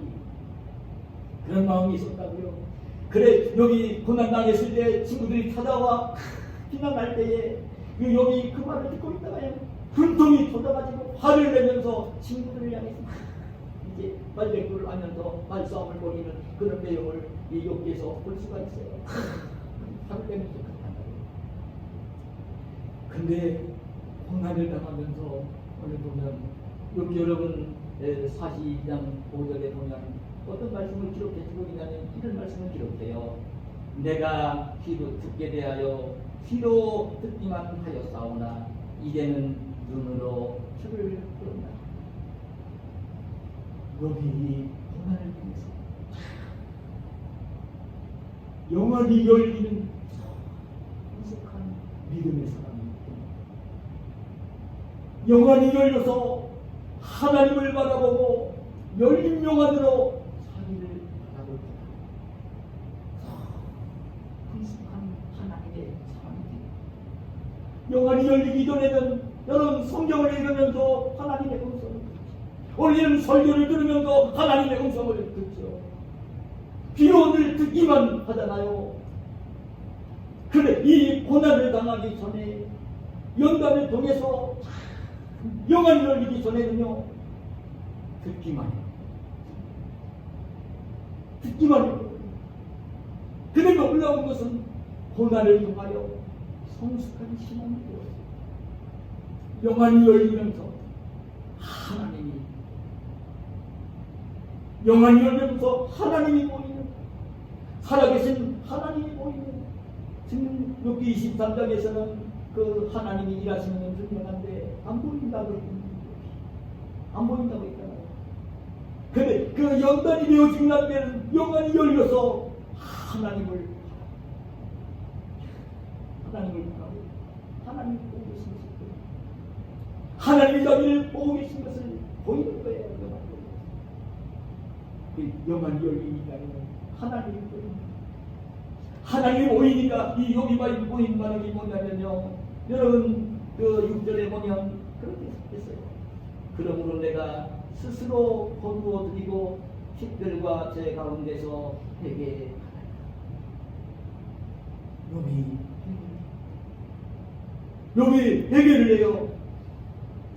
그런 마음이 있었다고요. 그래 여기 고난당했을 때 친구들이 찾아와 비난할 때에 여기 그 말을 듣고 있다가요 분통이 터져가지고 화를 내면서 친구들을 향해서 이제 말대꾸를 하면서 말싸움을 벌이는 그런 내용을 이 욥기에서 볼 수가 있어요. 화를 내면서 그렇단말이에요. 근데 고난을 당하면서 오늘 보면 욥기 여러분 42장 5절에 보면 어떤 말씀을 기록해주고 있냐면 이런 말씀을 기록해요. 내가 귀로 듣게 대하여 귀로 듣기만 하였사오나 이제는 눈으로 주를 보는다. 욥이 고난을 통해서 영원히 열리는 성숙한 믿음의 사람입니다. 영원히 열려서 하나님을 바라보고 열린 영안으로 자기를 바라볼 때 성숙한 하나님의 사람입니다. 영안이 열리기 전에는 여러분 성경을 읽으면서 하나님의 음성을 듣죠. 올리는 설교를 들으면서 하나님의 음성을 듣죠. 비론을 듣기만 하잖아요. 그래 이 고난을 당하기 전에 연단을 통해서 영안이 열리기 전에는요 듣기만 해요. 듣기만 해요. 그대가 올라온 것은 고난을 통하여 성숙한 신앙이 되었어요. 영안이 열리면서 하나님이 영안이 열면서 하나님이 보이는, 살아계신 하나님이 보이는, 지금 욥기 23장에서는 그 하나님이 일하시는 건 분명한데 안 보인다고 했거든요. 안 보인다고 했잖아요. 근데 그 연단이 되어지고 난 때는 영안이 열려서 하나님을 바라고 하나님을 보고 계신 것을 보여요. 하나님이 자기를 보고 계신 것을 보이는 거예요. 영안이 열리니까 하나님이 보입니다. 하나님이 보이니까 이 욥이 보인 반응이 뭐냐면요, 여러분 그 6절에 보면 그렇게 했어요. 그러므로 내가 스스로 거두어 드리고 식들과 제 가운데서 회개하나이다. 욥이 회개를 해요.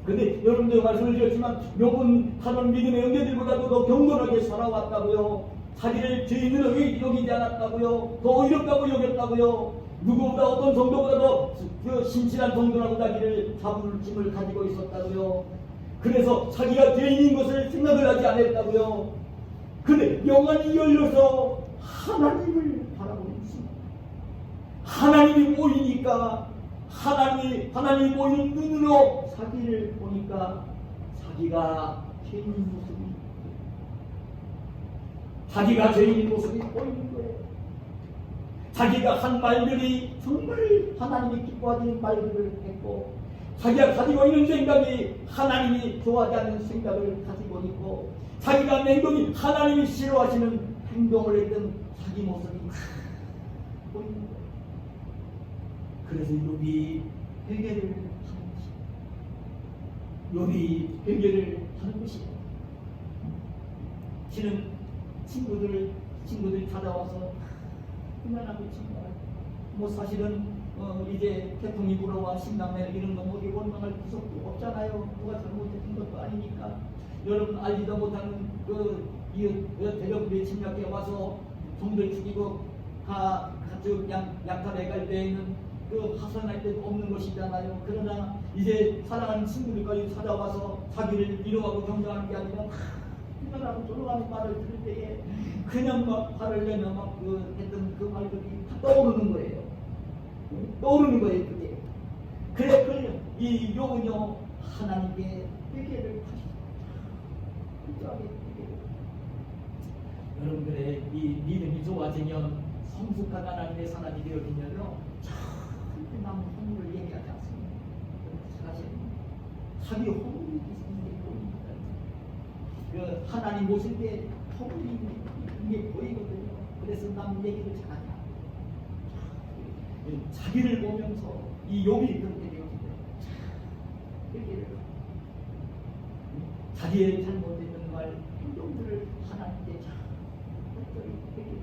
근데 여러분들 말씀을 드렸지만 욥은 다른 믿음의 형제들보다도 더 경건하게 살아왔다고요. 자기를 죄인으로 여기지 않았다고요. 더 어렵다고 여겼다고요. 누구보다 어떤 정도보다도 신실한 정도라고 자기를 자부심을 가지고 있었다고요. 그래서 자기가 죄인인 것을 생각을 하지 않았다고요. 근데 영안이 열려서 하나님을 바라보고 있습니다. 하나님이 보이니까 하나님이 보이는 눈으로 자기를 보니까 자기가 죄인인 모습이 보이는 거예요. 자기가 한 말들이 정말 하나님이 기뻐하는 말들을 했고, 자기가 가지고 있는 생각이 하나님이 좋아하지 않는 생각을 가지고 있고, 자기가 한 행동이 하나님이 싫어하시는 행동을 했던 자기 모습이 보이는 거예요. 그래서 욥이 회개를 하는 것이에요. 지금 친구들이 찾아와서 그만하고 친구야. 뭐 사실은 이제 태풍이 불어와 신랑매 이런 거 뭐 원망할 구석도 없잖아요. 누가 잘못했던 것도 아니니까. 여러분 알지도 못하는 그 대적부에 침략해 와서 종들 죽이고 가족 약탈해 갈 때에는 그 하산할 데도 없는 것이잖아요. 그러나 이제 사랑하는 친구들까지 찾아와서 자기를 위로하고 격려하는 게 아니라 그만하고 졸라가는 말을 들을 때에 그냥 막 화를 내며 막 했던 그 말들이 다 떠오르는 거예요. 떠오르는 거예요, 그게. 그래, 이 욥은요, 하나님께 회개를 하시죠. 철저하게 회개를. 여러분들의 이 믿음이 좋아지면, 성숙한 하나님의 사람이 되어지면요, 절대 남 허물을 얘기하지 않습니다. 사실 자기 허물이 있는 게 보입니다. 그 하나님 모실 때 허물이 이게 보이거든요. 그래서 남 얘기를 잘하지 않아요. 자기를 보면서 이 욥이 그렇게 되었는데, 회개를 자기의 잘못된 말, 행동들을 하나님께 철저히 회개를.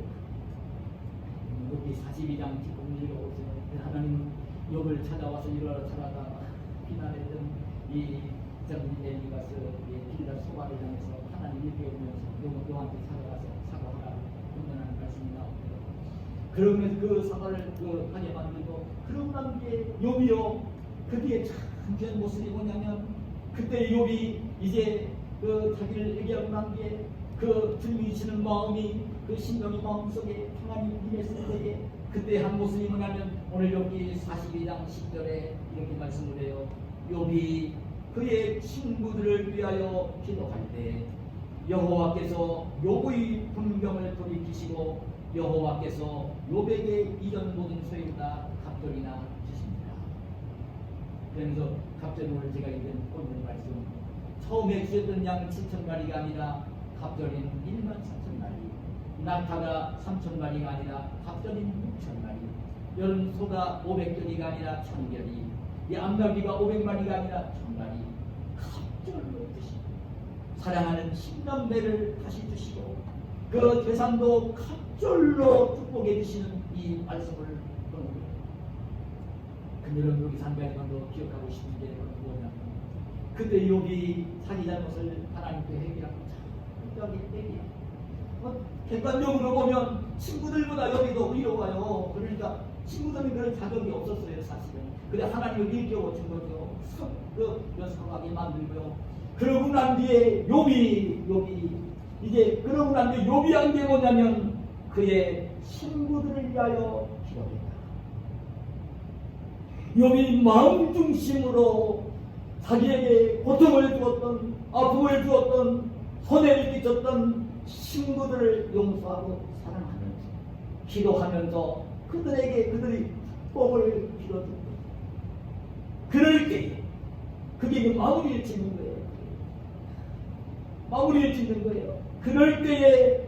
욥기 42장 뒷부분 읽어보세요. 하나님 욥을 찾아와서 이러라 저러라 비난했던 이 엘리바스 빌닷 소바를 향해서 하나님 얘기하면서 욥한테 찾아가서 사과하라고 권면하는 말씀이 나옵니다. 그러면 그 사과를 하게 만들고, 그러고 난 뒤에 욥이요, 그게 참 귀한 모습이 뭐냐면, 그때 욥이 이제 자기를 얘기하고 난 뒤에 즐기시는 마음이, 심령이 마음속에 평안이 임했을 때에 그때 한 모습이 뭐냐면, 오늘 여기 42장 10절에 이렇게 말씀을 해요. 욥이 그의 친구들을 위하여 기도할 때 여호와께서 욥의 분경을 돌이키시고 여호와께서 욥에게 이전 모든 소유다 갑절이나 주십니다. 그래서 갑절이 오늘 제가 읽은 오늘 말씀, 처음에 주셨던 양 7,000마리가 아니라 갑절인 14,000마리, 낙타가 3,000마리가 아니라 갑절인 6,000마리, 여름 소가 500결이가 아니라 1,000결이, 이 암나귀가 500마리가 아니라 1,000마리, 갑절로 드시고 사랑하는 10남매를 다시 주시고 그 재산도 갑절로 축복해 주시는 이 말씀을 보는 거예요. 근데 여러분 여기 상대방도 기억하고 싶은 게 뭐냐면, 그때 욥이 자기 잘못을 하나님께 회개하고 철저하게 회개하고, 객관적으로 보면 친구들보다 욥이 더 의로워요. 그러니까 친구들은 그런 자격이 없었어요, 사실은. 근데 하나님을 일깨워 준 거죠. 사하게 만들고요. 그러고 난 뒤에 욥이 이제 그러고 난 뒤에 욥이 한 게 뭐냐면 그의 친구들을 위하여 기도했다. 욥이 마음 중심으로 자기에게 고통을 주었던, 아픔을 주었던, 손해를 끼쳤던 친구들을 용서하고 사랑하면서 기도하면서 그들에게 그들이 복을 빌어주고, 그럴 때에 그게 마무리를 짓는 거예요. 마무리를 짓는 거예요. 그럴 때에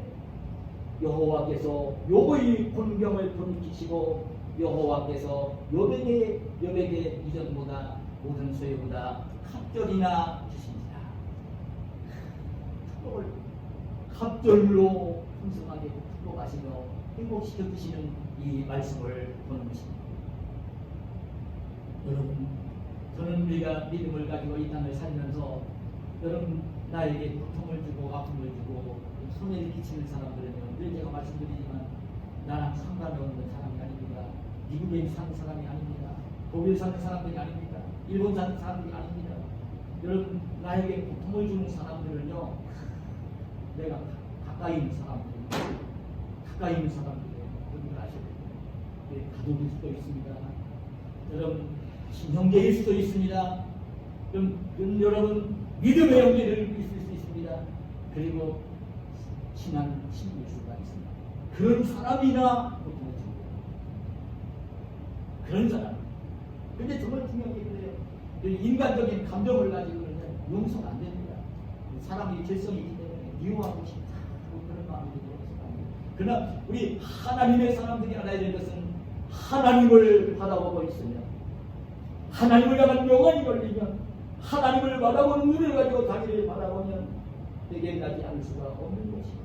여호와께서 욥의 곤경을 돌이키시고 여호와께서 욥에게 이전보다 모든 소유보다 갑절이나 주십니다. 그걸 갑절로 풍성하게 축복하시며 행복시켜 주시는 이 말씀을 보는 것입니다. 여러분, 저는 우리가 믿음을 가지고 이 땅을 살면서 여러분 나에게 고통을 주고 아픔을 주고 손해를 끼치는 사람들은요, 늘 제가 말씀드리지만 나랑 상관이 없는 사람이 아닙니다. 미국에 사는 사람이 아닙니다. 독일 사는 사람들이 아닙니다. 일본 사는 사람들이 아닙니다. 여러분, 나에게 고통을 주는 사람들은요, 내가 가까이 있는 사람들이에요. 가까이 있는 사람들이에요. 여러분 아셔야 돼요. 가족일 수도 있습니다. 여러분, 친형제일 수도 있습니다. 여러분, 믿음의 형제를 있을 수 있습니다. 그리고 친한 친구일 수가 있습니다. 그런 사람이나 고통을 줍니다. 그런 사람. 근데 정말 중요한 게 그래요. 인간적인 감정을 가지고는 용서가 안 됩니다. 사람이 죄성이 있기 때문에 미워하고 싶다. 그런 마음이 들어서. 그러나 우리 하나님의 사람들이 알아야 될 것은 하나님을 바라보고 있으면, 하나님을 향한 영안이 열리면, 하나님을 바라보는 눈을 가지고 자기를 바라보면 내게 가지 않을 수가 없는 것이고,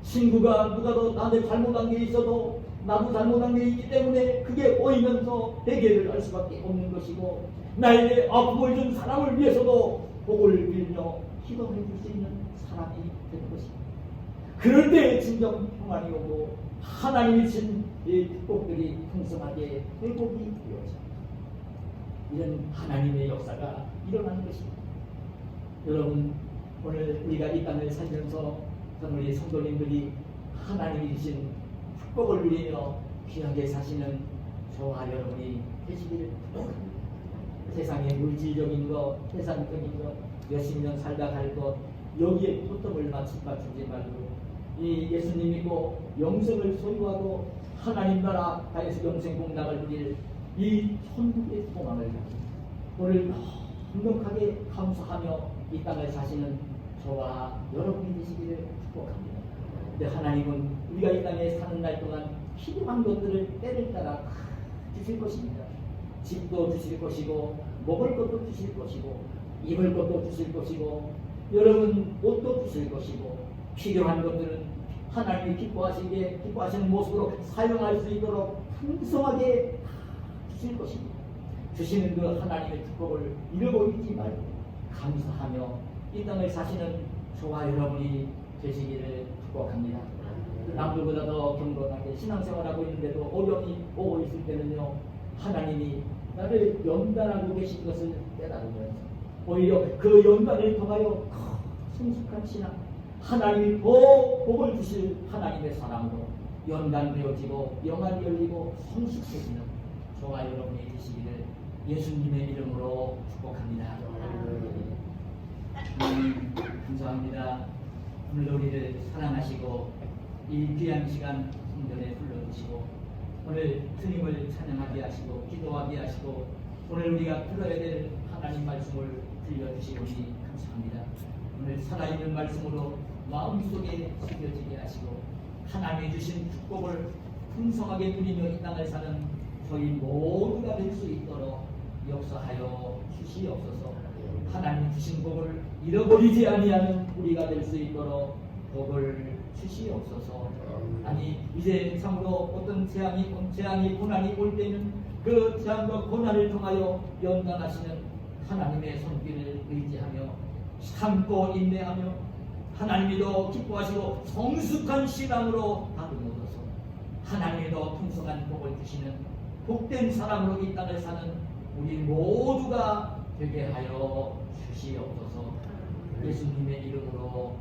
친구가 누가 더 나한테 잘못한 게 있어도 나도 잘못한 게 있기 때문에 그게 보이면서 대개를 할 수밖에 없는 것이고, 나에게 아픔을 준 사람을 위해서도 복을 빌며 기도해 줄 수 있는 사람이 되는 것입니다. 그럴 때 진정 평안이 오고 하나님이 준 이 축복들이 풍성하게 회복이 되어집니다. 이런 하나님의 역사가 일어나는 것입니다. 여러분, 오늘 우리가 이 땅을 살면서 우리 성도님들이 하나님이 주신 축복을 누리며 귀하게 사시는 저와 여러분이 되시기를 축복합니다. 세상의 물질적인 것, 세상적인 것, 몇십 년 살다 갈 것, 여기에 초점을 맞추지 말고 이 예수님 믿고 영생을 소유하고 하나님 나라 다에서 영생 공락을 누릴 이 천국의 소망을 가지고 오늘 넉넉하게 감사하며 이 땅을 사시는 저와 여러분이 되시기를 축복합니다. 근데 하나님은 우리가 이 땅에 사는 날 동안 필요한 것들을 때를 따라 주실 것입니다. 집도 주실 것이고, 먹을 것도 주실 것이고, 입을 것도 주실 것이고, 여러분 옷도 주실 것이고, 필요한 것들은 하나님이 기뻐하시는 모습으로 사용할 수 있도록 풍성하게 주실 것입니다. 주시는 그 하나님의 축복을 잃어버리지 말고 감사하며 이 땅을 사시는 저와 여러분이 되시기를 축복합니다. 남들보다 더 경건하게 신앙생활하고 있는데도 어려움이 오고 있을 때는요, 하나님이 나를 연단하고 계신 것을 깨달으면서 오히려 그 연단을 통하여 더 성숙한 신앙, 하나님이 더 복을 주실 하나님의 사랑으로 연단되어지고 영안이 열리고 성숙해지는 저와 여러분이 되시기를 예수님의 이름으로 축복합니다. 감사합니다. 오늘 우리를 사랑하시고 이 귀한 시간 성전에 불러주시고 오늘 주님을 찬양하게 하시고 기도하게 하시고 오늘 우리가 들어야 될 하나님 말씀을 들려주시오니 감사합니다. 오늘 살아있는 말씀으로 마음속에 새겨지게 하시고 하나님이 주신 축복을 풍성하게 누리며 이 땅을 사는 저희 모두가 될 수 있도록 역사하여 주시옵소서. 하나님 주신 복을 잃어버리지 아니하는 우리가 될 수 있도록 복을 주시옵소서. 아니 이제 참으로 어떤 재앙이 고난이 올 때는 그 재앙과 고난을 통하여 연단하시는 하나님의 손길을 의지하며 참고 인내하며 하나님이 더 기뻐하시고 성숙한 신앙으로 다듬어서 하나님이 더 풍성한 복을 주시는 복된 사람으로 이 땅을 사는 우리 모두가 되게 하여 주시옵소서. 예수님의 이름으로